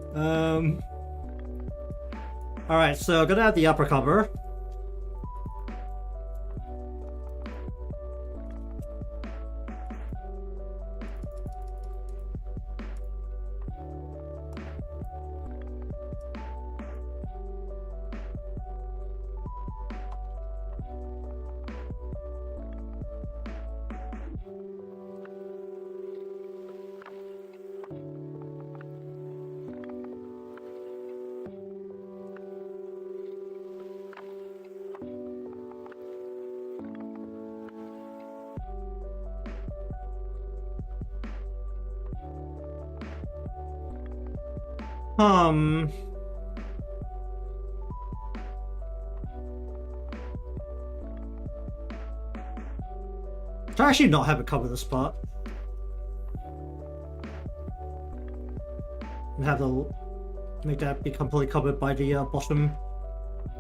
Alright, so gonna have the upper cover. To actually not have it cover the spot. And have the make that be completely covered by the bottom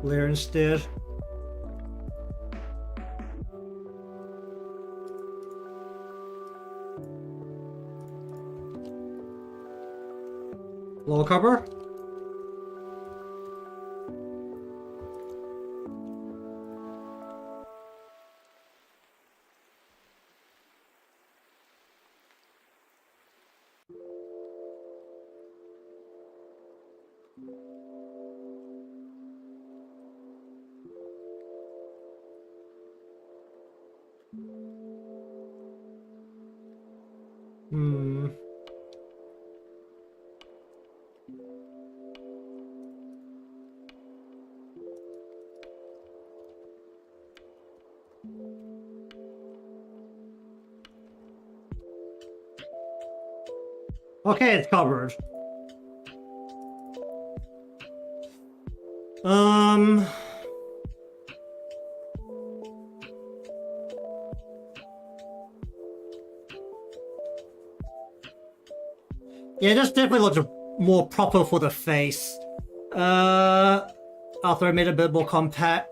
layer instead. Lower cover. Okay, it's covered. Yeah, this definitely looks more proper for the face. After I made it a bit more compact.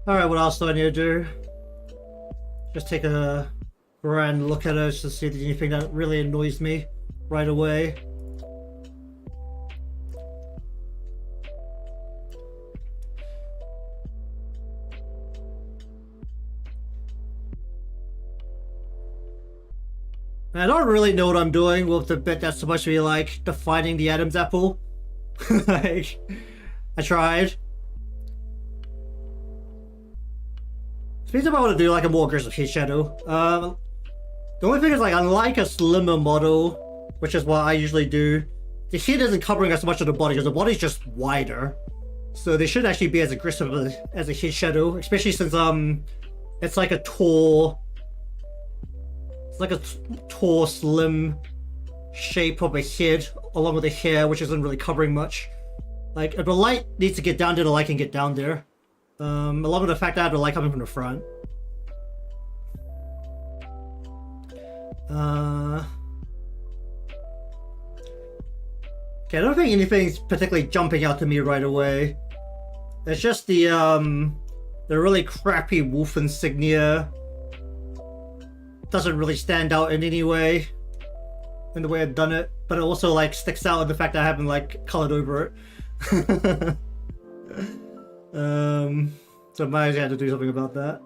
Alright, what else do I need to do? Just take a grand look at it to see if there's anything that really annoys me right away. I don't really know what I'm doing with the bit that's supposed to be like defining the Adam's apple. Like, I tried. Speaking of, I want to do like a more aggressive heat shadow. The only thing is, like, unlike a slimmer model, which is what I usually do, the head isn't covering as much of the body because the body's just wider. So they should actually be as aggressive as a head shadow, especially since it's like a tall, slim shape of a head along with the hair, which isn't really covering much. Like, if the light needs to get down there, the light can get down there. Along with the fact that I have the light coming from the front. Okay, I don't think anything's particularly jumping out to me right away. It's just the really crappy wolf insignia doesn't really stand out in any way in the way I've done it, but it also like sticks out in the fact that I haven't like colored over it. So I might have to do something about that.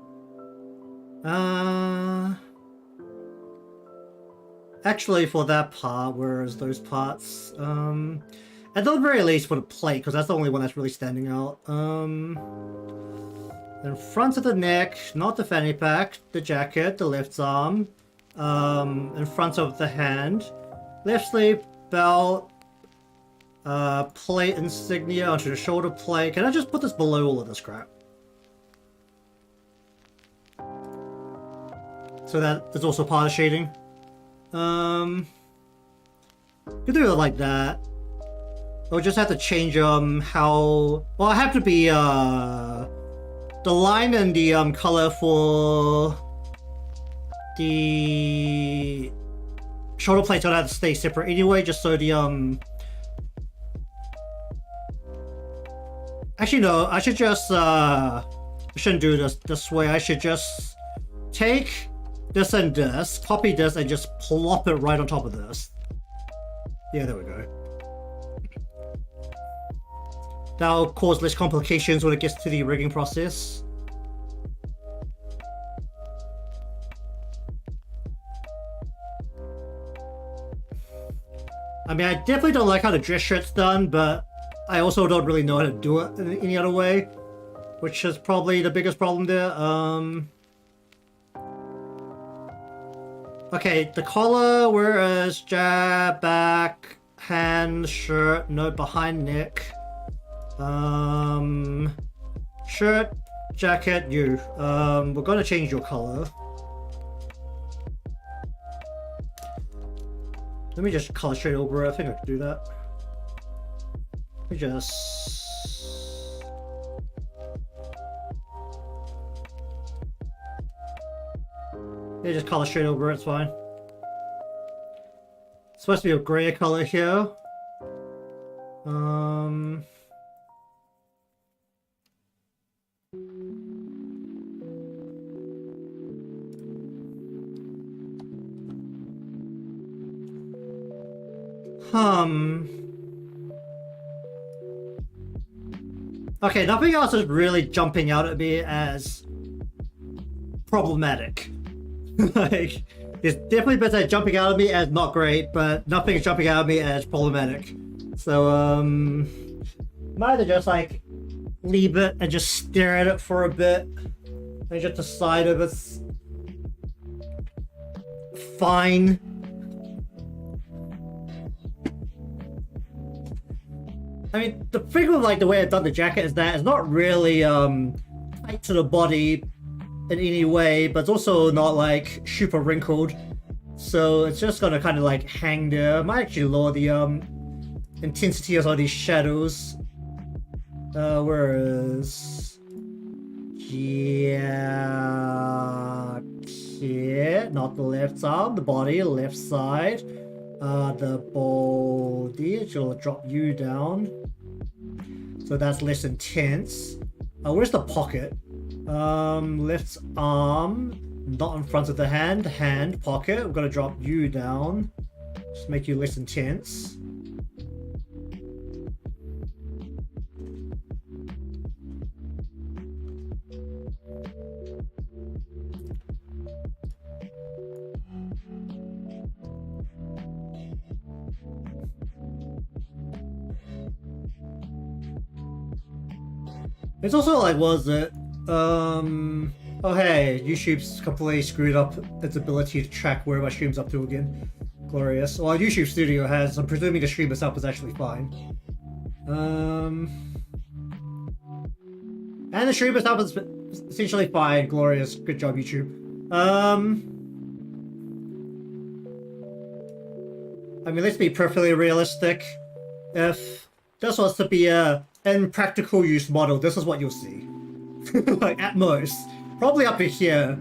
Actually, for that part, whereas those parts, at the very least for the plate, because that's the only one that's really standing out. In front of the neck, not the fanny pack, the jacket, the left arm, in front of the hand, left sleeve, belt, Plate insignia onto the shoulder plate. Can I just put this below all of this crap? So that is also part of shading. Could do it like that. I'll just have to change how. Well, I have to be the line and the color for the shoulder plates don't have to stay separate anyway, just so the Actually no, I should just I shouldn't do this way. I should just take this and this, copy this, and just plop it right on top of this. Yeah, there we go. That'll cause less complications when it gets to the rigging process. I mean, I definitely don't like how the dress shirt's done, but I also don't really know how to do it in any other way, which is probably the biggest problem there. Okay, the collar, where is jab, back, hand, shirt, no, behind neck. Shirt, jacket, you. We're gonna change your color. Let me just color straight over it. I think I can do that. Let me just... Yeah, just color straight over it, it's fine. It's supposed to be a gray color here. Okay, nothing else is really jumping out at me as problematic. Like, there's definitely bits that are jumping out at me as not great, but nothing is jumping out at me as problematic. So, might either just like leave it and just stare at it for a bit and just decide if it's fine. I mean, the thing with like the way I've done the jacket is that it's not really tight to the body in any way, but it's also not like super wrinkled. So it's just gonna kind of like hang there. I might actually lower the intensity of all these shadows. Where is jacket? Not the left arm, the body, left side. The body, it will drop you down. So that's less intense. Where's the pocket? Left arm, not in front of the hand. Hand, pocket. We're gonna drop you down. Just make you less intense. It's also like, was it? Oh hey, YouTube's completely screwed up its ability to track where my stream's up to again. Glorious. Well, YouTube Studio has. I'm presuming the stream itself is actually fine. And the stream itself is essentially fine. Glorious. Good job, YouTube. I mean, let's be perfectly realistic. If this was to be in practical use model, this is what you'll see. Like, at most. Probably up to here.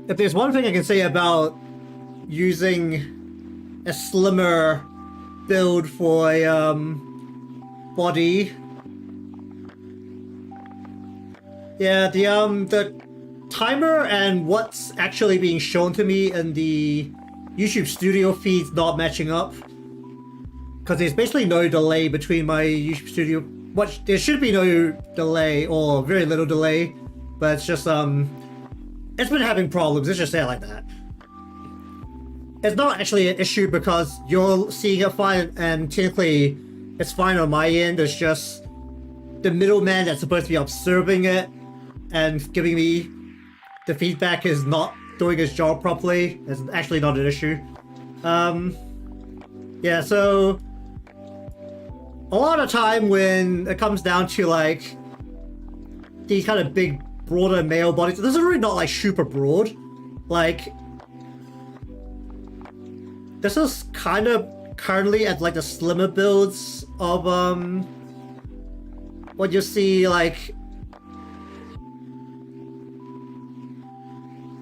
If there's one thing I can say about using a slimmer build for a body. Yeah, the timer and what's actually being shown to me in the YouTube Studio feed's not matching up. Because there's basically no delay between my YouTube Studio. There should be no delay or very little delay, but it's just it's been having problems. Let's just say it like that. It's not actually an issue because you're seeing it fine, and technically it's fine on my end. It's just the middleman that's supposed to be observing it and giving me the feedback is not doing his job properly. It's actually not an issue. Yeah, so a lot of time when it comes down to like these kind of big, broader male bodies, this is really not like super broad. Like, this is kind of currently at like the slimmer builds of what you see like.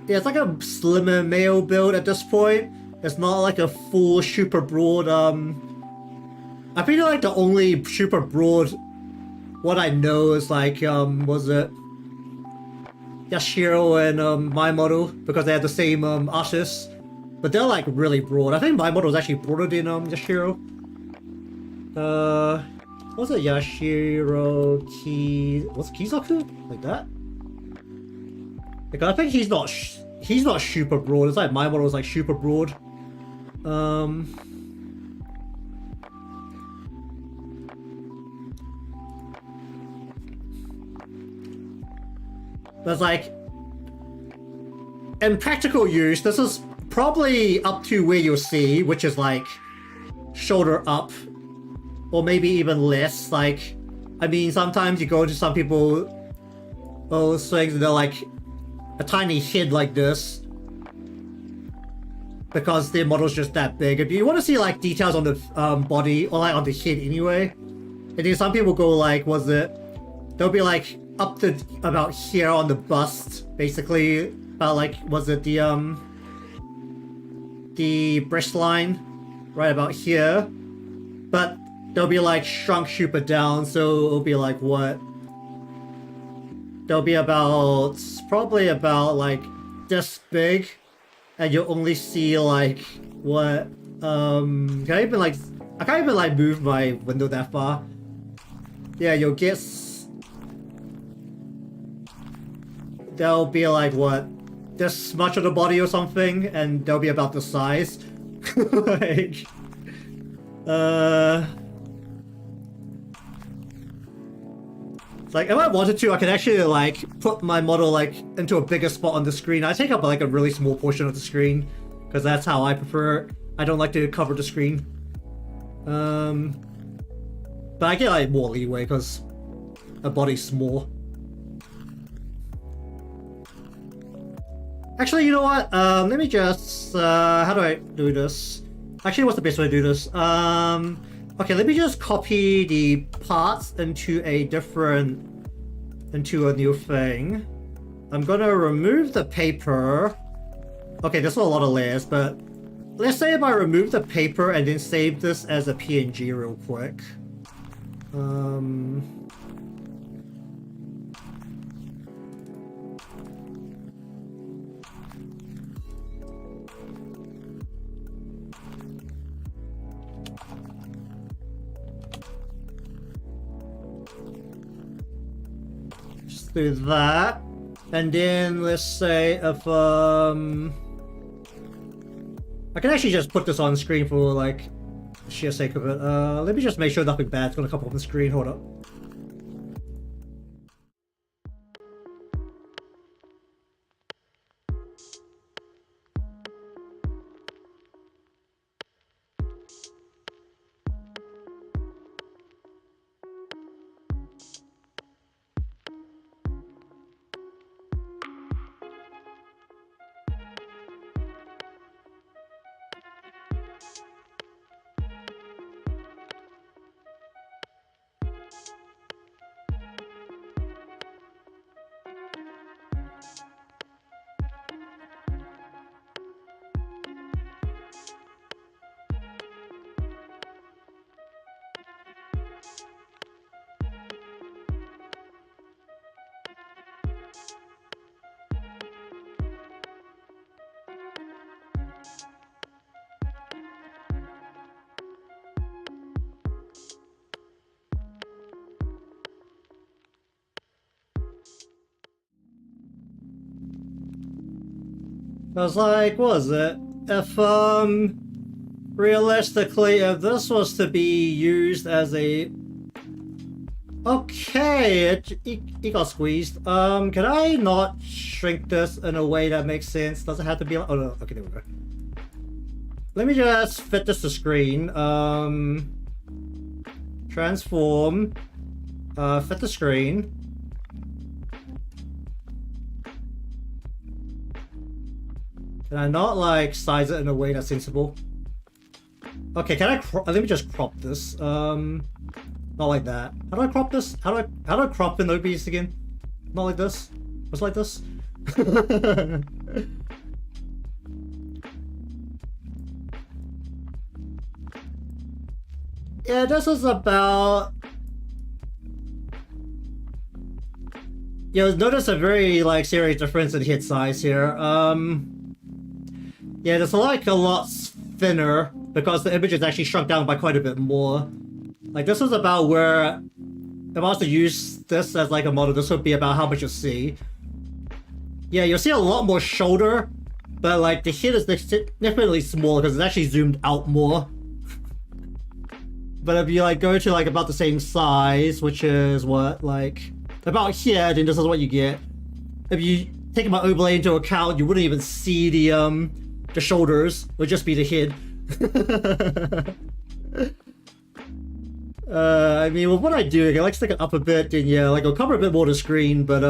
Yeah, it's like a slimmer male build at this point. It's not like a full super broad. I feel like the only super broad what I know is like was it Yashiro and my model, because they have the same artists, but they're like really broad. I think my model is actually broader than Yashiro. What's it? Yashiro what's Kizaku? Like that? Like, I think he's not super broad. It's like my model is like super broad. But it's like, in practical use, this is probably up to where you'll see, which is like shoulder up, or maybe even less. Like, I mean, sometimes you go to some people, those things, and they're like a tiny head like this, because their model's just that big. If you want to see like details on the body, or like on the head anyway, and then some people go like, they'll be like up to about here on the bust, basically, about like, the breast line, right about here, but they'll be like shrunk super down, so it'll be like what? They'll be probably about like this big, and you'll only see like what? I can't even like move my window that far. Yeah, you'll get. They'll be like what? This much of the body or something, and they'll be about the size. Like, it's like, if I wanted to, I could actually like put my model like into a bigger spot on the screen. I take up like a really small portion of the screen, because that's how I prefer it. I don't like to cover the screen. But I get like more leeway because a body's small. Actually, you know what? Let me just how do I do this? Actually, what's the best way to do this? Okay, let me just copy the parts into a new thing. I'm gonna remove the paper. Okay, there's a lot of layers, but let's say if I remove the paper and then save this as a PNG real quick. Do that, and then let's say if I can actually just put this on screen for like sheer sake of it. Let me just make sure nothing bad's gonna come up on the screen. Hold up. I was like, what was it? If, realistically, if this was to be used as a... Okay, it got squeezed. Can I not shrink this in a way that makes sense? Does it have to be like... Oh no, okay, there we go. let me just fit this to screen. Transform. Fit the screen. Can I not like size it in a way that's sensible? Okay, can I let me just crop this. Not like that. How do I crop this? How do I crop in OBS again? Not like this. Just like this. Yeah, this is about. Notice a very like serious difference in hit size here. Yeah, there's like a lot thinner because the image is actually shrunk down by quite a bit more. Like this is about where if I was to use this as like a model, this would be about how much you'll see. Yeah, you'll see a lot more shoulder, but like the hit is significantly smaller because it's actually zoomed out more. But if you like go to like about the same size, which is what, like about here, then this is what you get. If you take my overlay into account, you wouldn't even see the shoulders. It would just be the head. I mean, with what I do, I like stick it up a bit, and yeah, like I'll cover a bit more of the screen, but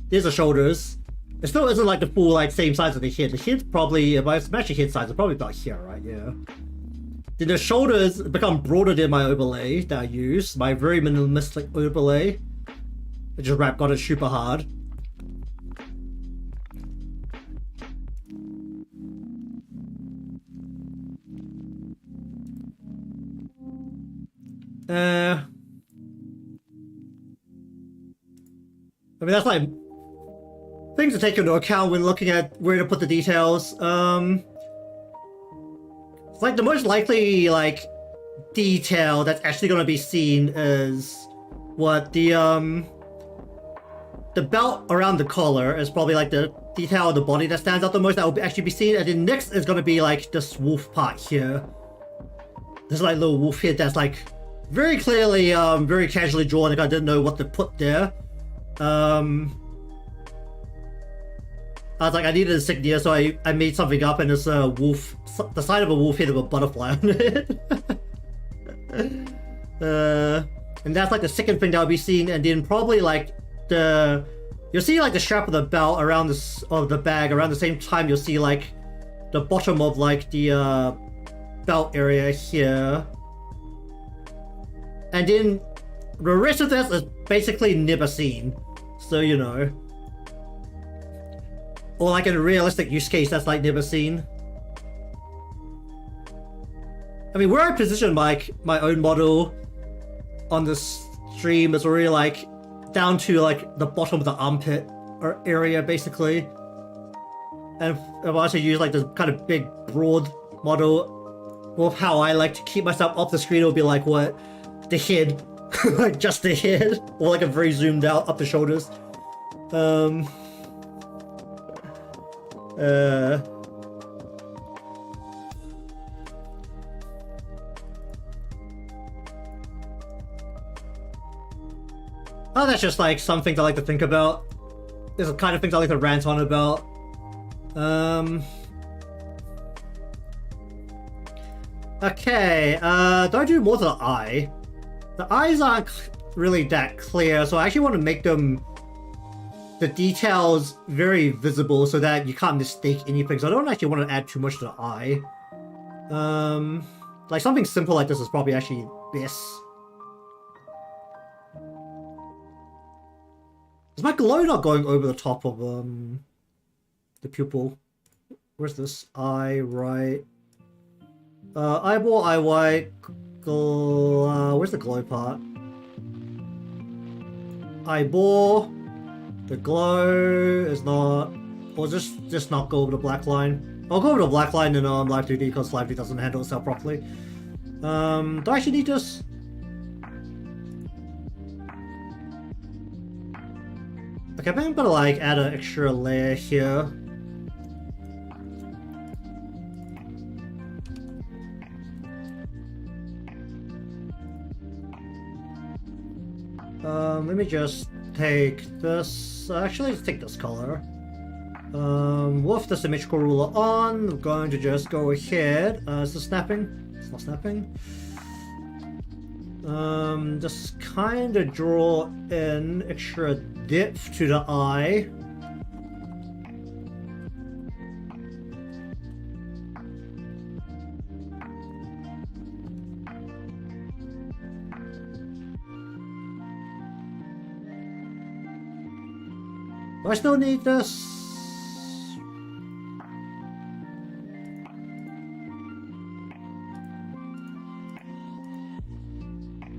there's the shoulders. It still isn't like the full like same size of the head. The head's probably, if I match the head size, it's probably about here, right? Yeah. Then the shoulders become broader than my overlay that I use, my very minimalistic overlay. I just got it super hard. I mean, that's like things to take into account when looking at where to put the details. It's like the most likely like detail that's actually going to be seen is what the belt around the collar is probably like the detail of the body that stands out the most that will actually be seen, and then next is going to be like this wolf part here. There's like little wolf head that's like very clearly very casually drawn, like I didn't know what to put there. I was like, I needed a insignia, so I made something up, and it's a wolf, the side of a wolf head with a butterfly on it. And that's like the second thing that will be seen, and then probably like you'll see like the strap of the belt around this of the bag around the same time. You'll see like the bottom of like the belt area here, and then the rest of this is basically never seen. So you know, or like in a realistic use case, that's like never seen. I mean, where I position my own model on this stream is already like down to like the bottom of the armpit or area basically. And if I also use like this kind of big broad model, well, how I like to keep myself off the screen, it'll be like what? The head. Like just the head. Or like a very zoomed out up the shoulders. Oh, that's just like some things I like to think about. There's the kind of things I like to rant on about. Okay, do I do more to the eye? The eyes aren't really that clear, so I actually want to make them, the details very visible so that you can't mistake anything. So I don't actually want to add too much to the eye. Like something simple like this is probably actually best. Is my glow not going over the top of the pupil? Where's this? Eye right. Eyeball, eye white. Where's the glow part? Eyeball. The glow is not. Or just not go over the black line. I'll go over the black line in Live2D because Live2D doesn't handle itself properly. Do I actually need this? Okay, I think I'm gonna like add an extra layer here. Let me just take this. Actually, let's take this color. With the symmetrical ruler on, we're going to just go ahead. Is this snapping? It's not snapping. Just kind of draw in extra depth to the eye. Do I still need this?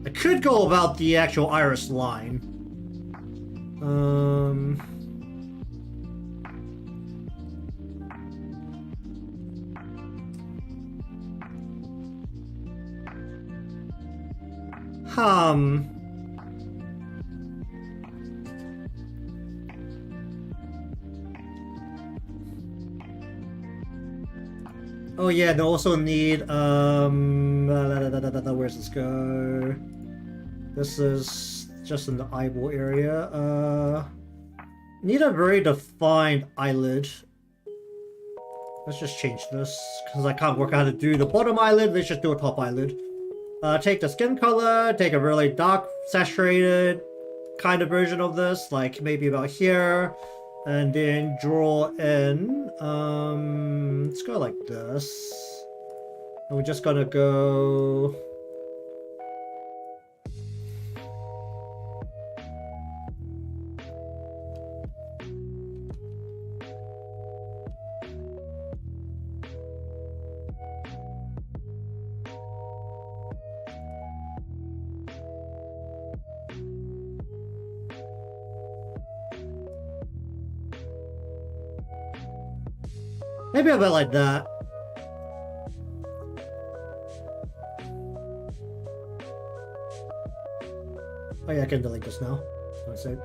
I could go about the actual iris line. Oh yeah, and also need where's this go? This is just in the eyeball area. Need a very defined eyelid. Let's just change this because I can't work out how to do the bottom eyelid. Let's just do a top eyelid. Take the skin color, take a really dark, saturated kind of version of this, like maybe about here. And then draw in, let's go like this. And we're just gonna go... Maybe a bit like that. Oh yeah, I can delete this now. One sec.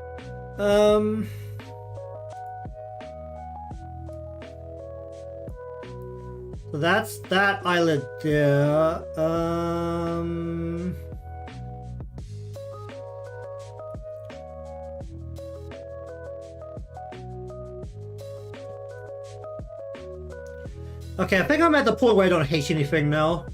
So that's that eyelid there. Okay, I think I'm at the point where I don't hate anything now.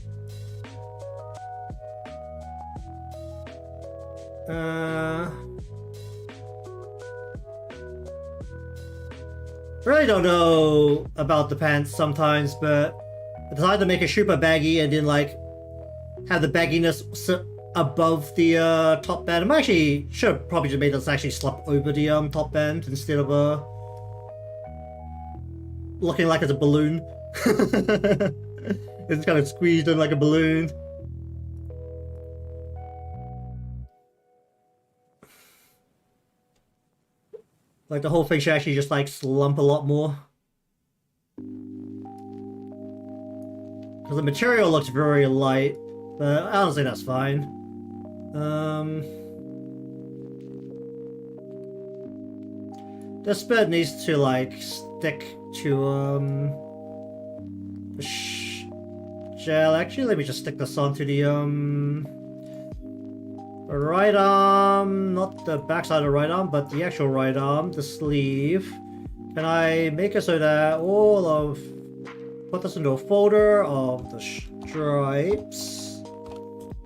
Really don't know about the pants sometimes, but I decided to make it super baggy and then like have the bagginess sit above the top band. I actually should have probably just made this actually slap over the top band instead of looking like it's a balloon. It's kind of squeezed in like a balloon. Like the whole thing should actually just like slump a lot more. Because the material looks very light, but honestly that's fine. This bit needs to like stick to gel. Actually, let me just stick this onto the right arm, not the back side of the right arm, but the actual right arm, the sleeve. Can I make it so that all of, put this into a folder of the stripes,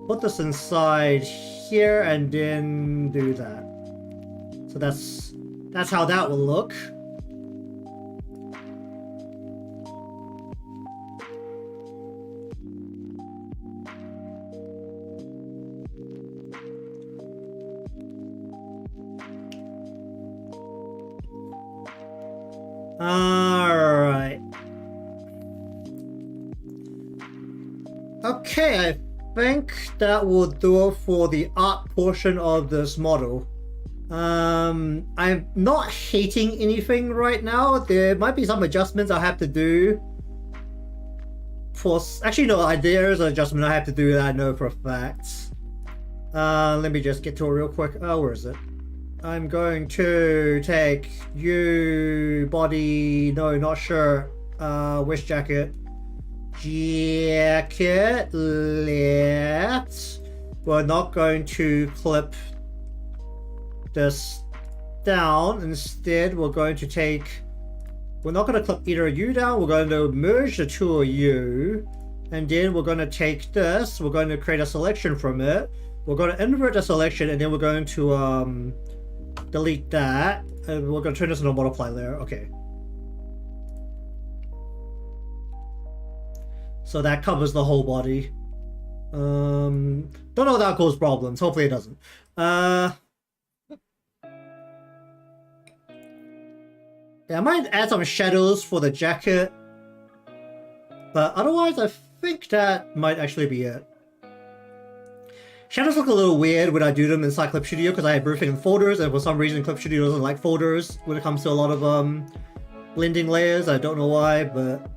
put this inside here, and then do that. So that's how that will look. Alright. Okay, I think that will do it for the art portion of this model. I'm not hating anything right now. There might be some adjustments I have to do. Actually, no, there is an adjustment I have to do that I know for a fact. Let me just get to it real quick. Where is it? I'm going to take you, body, no, not shirt, wish jacket, left. We're not going to clip this down. Instead, we're going we're not going to clip either of you down. We're going to merge the two of you. And then we're going to take this. We're going to create a selection from it. We're going to invert the selection, and then we're going to delete that. And we're going to turn this into a multiply layer. Okay. So that covers the whole body. Don't know if that causes problems. Hopefully it doesn't. Yeah, I might add some shadows for the jacket. But otherwise, I think that might actually be it. Shadows look a little weird when I do them inside Clip Studio because I have everything in folders, and for some reason Clip Studio doesn't like folders when it comes to a lot of blending layers. I don't know why, but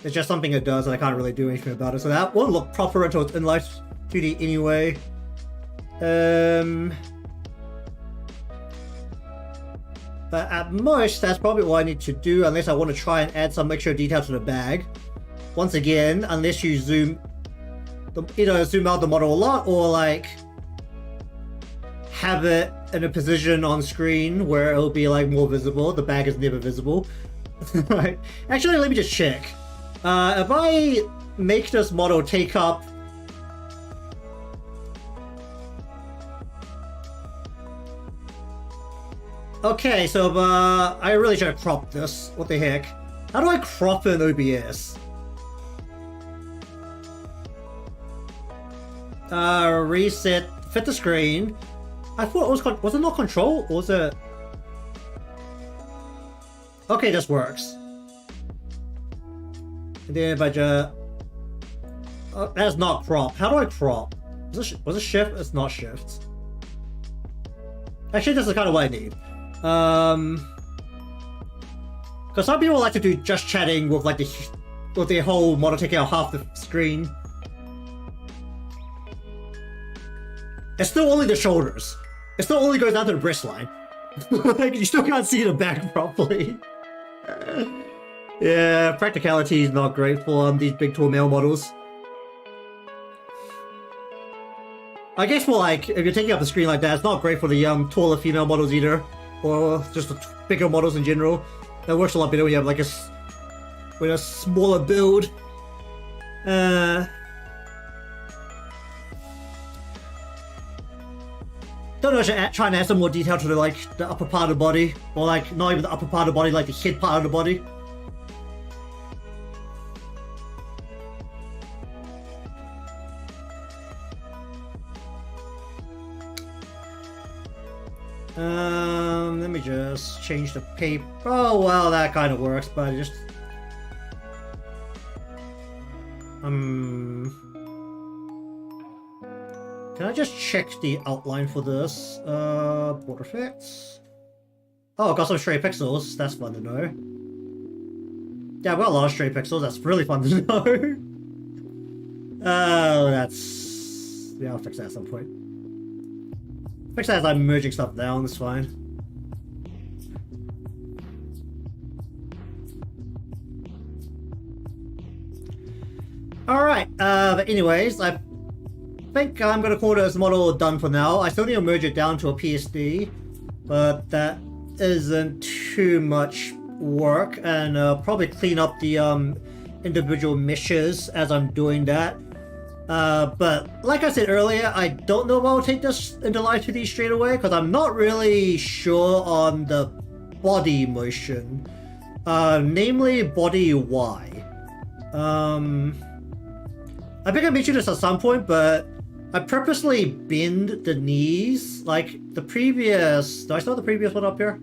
it's just something it does and I can't really do anything about it. So that won't look proper until it's in Live2D anyway. But at most, that's probably what I need to do, unless I want to try and add some extra detail to the bag. Once again, unless you either zoom out the model a lot, or like have it in a position on screen where it'll be like more visible. The bag is never visible. Right. Actually, let me just check. If I make this model take up okay, so I really should have cropped this. What the heck? How do I crop in OBS? Reset, fit the screen. I thought it was it not control, or was it? Okay, this works. And then if I just... that's not crop. How do I crop? Was it shift? It's not shift. Actually, this is kind of what I need. Because some people like to do just chatting with like the whole model taking out half the screen. It's still only the shoulders. It still only goes down to the breast line. Like, you still can't see the back properly. Yeah, practicality is not great for these big tall male models. I guess for like, if you're taking up the screen like that, it's not great for the taller female models either. Or just the bigger models in general. It works a lot better when you have like a smaller build. Don't know if I should try and add some more detail to the upper part of the body. Or like, not even the upper part of the body, like the head part of the body. Let me just change the paper. Oh, well, that kind of works, but I just... Can I just check the outline for this? Border effects. Oh, got some stray pixels. That's fun to know. Yeah, I've got a lot of stray pixels. That's really fun to know. Oh, that's... Yeah, I'll fix that at some point. Fix that as I'm merging stuff down, that's fine. Alright, but anyways, I think I'm going to call this model done for now. I still need to merge it down to a PSD, but that isn't too much work, and probably clean up the individual meshes as I'm doing that. But like I said earlier, I don't know if I'll take this into Live2D straight away, because I'm not really sure on the body motion. Namely body Y. I think I mentioned this at some point, but I purposely bend the knees, like the previous... Do I still have the previous one up here?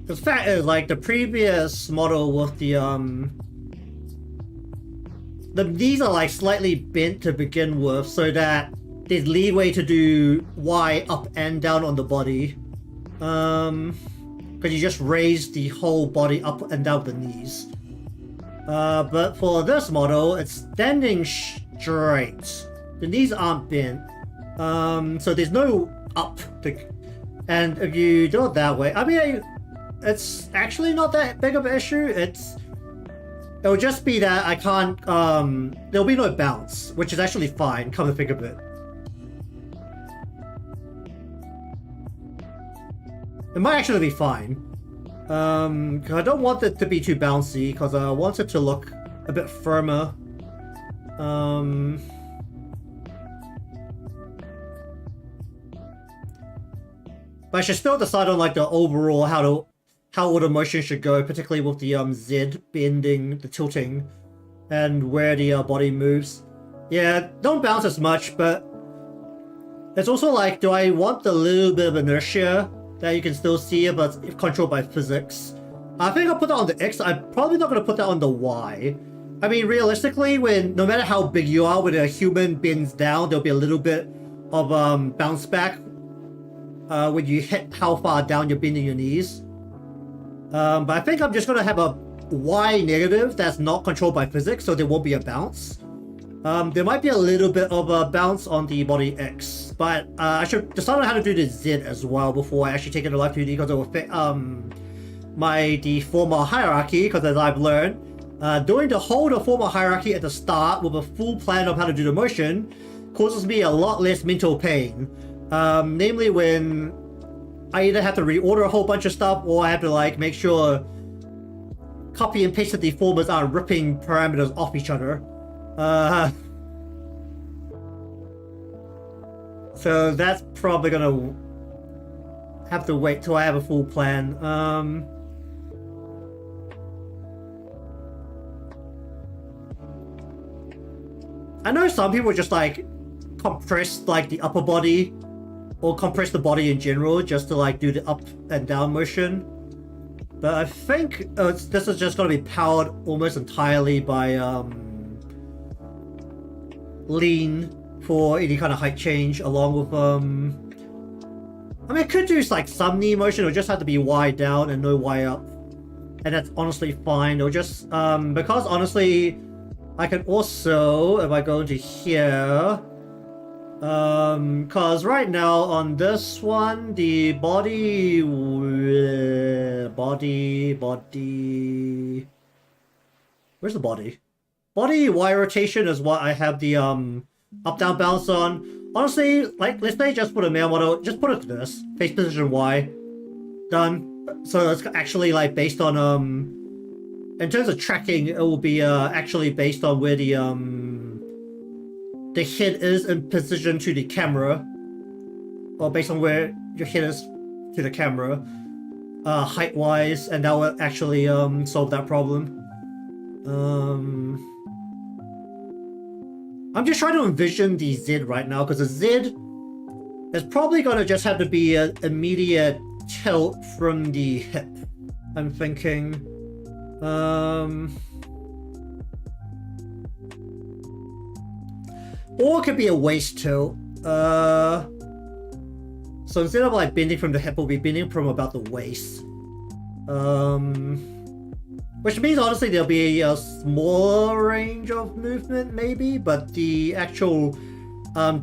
The fact is, like, the previous model with the knees are like slightly bent to begin with, so that there's leeway to do Y up and down on the body. Because you just raise the whole body up and down the knees. But for this model, it's standing straight. The knees aren't bent. So there's no up. And if you do it that way, I mean, it's actually not that big of an issue. It'll just be that I can't, there'll be no bounce, which is actually fine, come to think of it. It might actually be fine. 'Cause I don't want it to be too bouncy, because I want it to look a bit firmer. But I should still decide on like the overall how all the motion should go, particularly with the Z bending, the tilting, and where the body moves. Yeah, don't bounce as much, but it's also like, do I want the little bit of inertia that you can still see, but it's controlled by physics? I think I'll put that on the X. I'm probably not going to put that on the Y. I mean, realistically, no matter how big you are, when a human bends down, there'll be a little bit of bounce back when you hit how far down you're bending your knees. But I think I'm just going to have a Y negative that's not controlled by physics, so there won't be a bounce. There might be a little bit of a bounce on the body X, but I should decide on how to do the Z as well before I actually take it to Live2D, because it will fit my deformer hierarchy, because as I've learned, doing the whole deformer hierarchy at the start with a full plan of how to do the motion causes me a lot less mental pain. Namely when I either have to reorder a whole bunch of stuff, or I have to like make sure copy and paste the deformers aren't ripping parameters off each other. So that's probably gonna have to wait till I have a full plan. I know some people just like compress like the upper body, or compress the body in general just to like do the up and down motion. But I think this is just going to be powered almost entirely by lean for any kind of height change, along with I mean, I could do like some knee motion. It'll just have to be Y down and no Y up, and that's honestly fine. It'll just because honestly I can also, if I go into here, cause right now on this one, the body, where's the body? Body Y rotation is what I have the up down balance on. Honestly, like, let's say just put a male model, just put it to this, face position Y, done. So it's actually like based on in terms of tracking, it will be actually based on where the head is in position to the camera, or based on where your head is to the camera, height wise, and that will actually solve that problem. I'm just trying to envision the Z right now, because the Z is probably going to just have to be an immediate tilt from the hip, I'm thinking. Or it could be a waist tilt. So instead of like bending from the hip, we'll be bending from about the waist. Which means honestly there'll be a smaller range of movement maybe, but the actual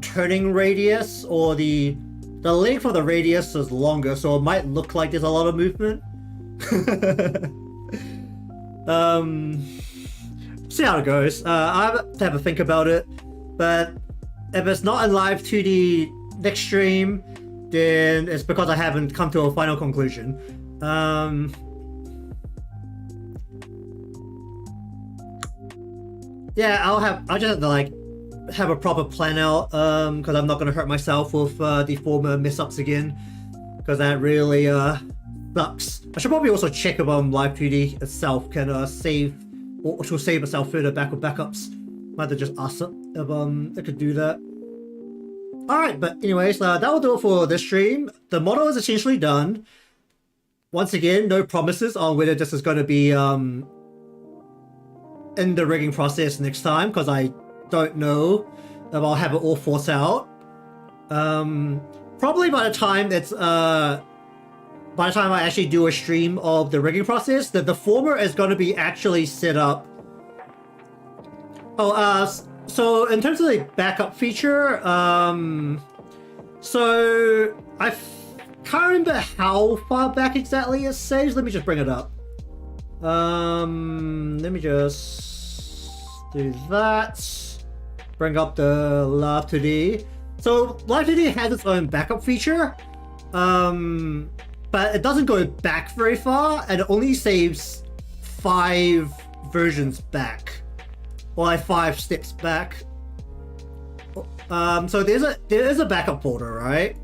turning radius or the length of the radius is longer, so it might look like there's a lot of movement. See how it goes. I have to have a think about it, but if it's not in Live2D next stream, then it's because I haven't come to a final conclusion. Yeah, I'll just have to like have a proper plan out, because I'm not gonna hurt myself with deformer mess-ups again, because that really sucks. I should probably also check if Live2D itself can save, or she'll save itself further back with backups. Might have to just ask it if it could do that. Alright, but anyways, that will do it for this stream. The model is essentially done. Once again, no promises on whether this is going to be in the rigging process next time, because I don't know if I'll have it all forced out. Probably by the time it's by the time I actually do a stream of the rigging process, the deformer is going to be actually set up. So in terms of the backup feature, so I can't remember how far back exactly it saves. Let me just bring it up. Let me just do that. Bring up the Live2D. So Live2D has its own backup feature, but it doesn't go back very far, and it only saves 5 versions back, or like 5 steps back. So there is a backup folder, right?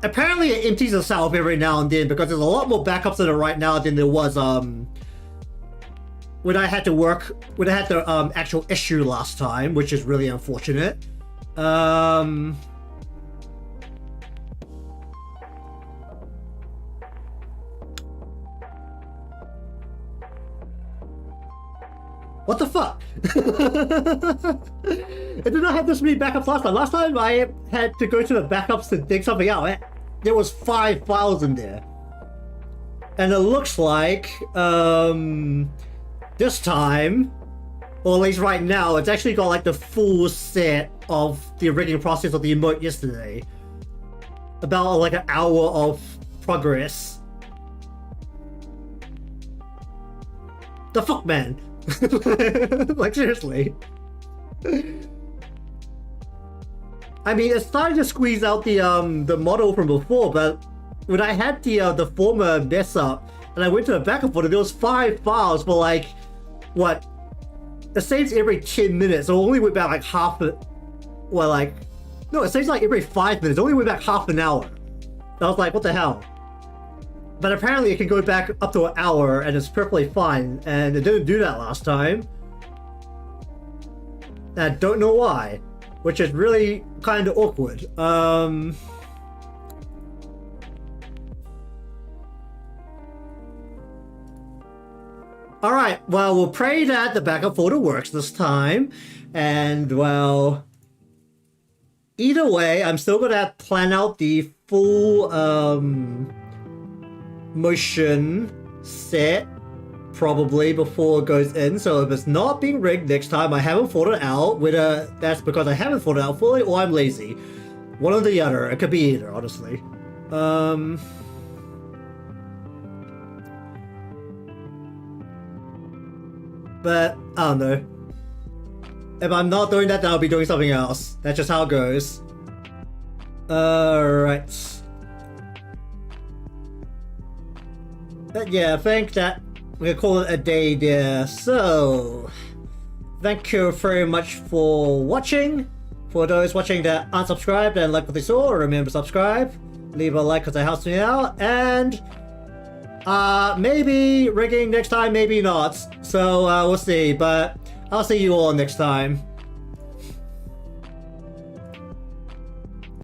Apparently it empties itself every now and then, because there's a lot more backups in it right now than there was when I had the actual issue last time, which is really unfortunate. What the fuck? I did not have this many backups last time. Last time I had to go to the backups to dig something out. There was 5 files in there. And it looks like this time, or at least right now, it's actually got like the full set of the rigging process of the emote yesterday. About like an hour of progress. The fuck, man? Like, seriously. I mean, it's starting to squeeze out the model from before, but when I had the former mess up and I went to the backup folder, there was 5 files for like, what? It saves every 10 minutes. So it only went back like half a, well, like, no, it saves like every 5 minutes. It only went back half an hour. I was like, what the hell? But apparently it can go back up to an hour and it's perfectly fine, and it didn't do that last time. And I don't know why, which is really kind of awkward. Alright, well, we'll pray that the backup folder works this time, and well, either way, I'm still gonna plan out the full motion set probably before it goes in. So if it's not being rigged next time, I haven't thought it out, whether that's because I haven't thought it out fully or I'm lazy. One or the other. It could be either, honestly. But I don't know. If I'm not doing that, then I'll be doing something else. That's just how it goes. Alright. But yeah, I think that we can call it a day there. So, thank you very much for watching. For those watching that aren't subscribed and like what they saw, remember to subscribe. Leave a like because it helps me out. And maybe rigging next time, maybe not. So we'll see. But I'll see you all next time.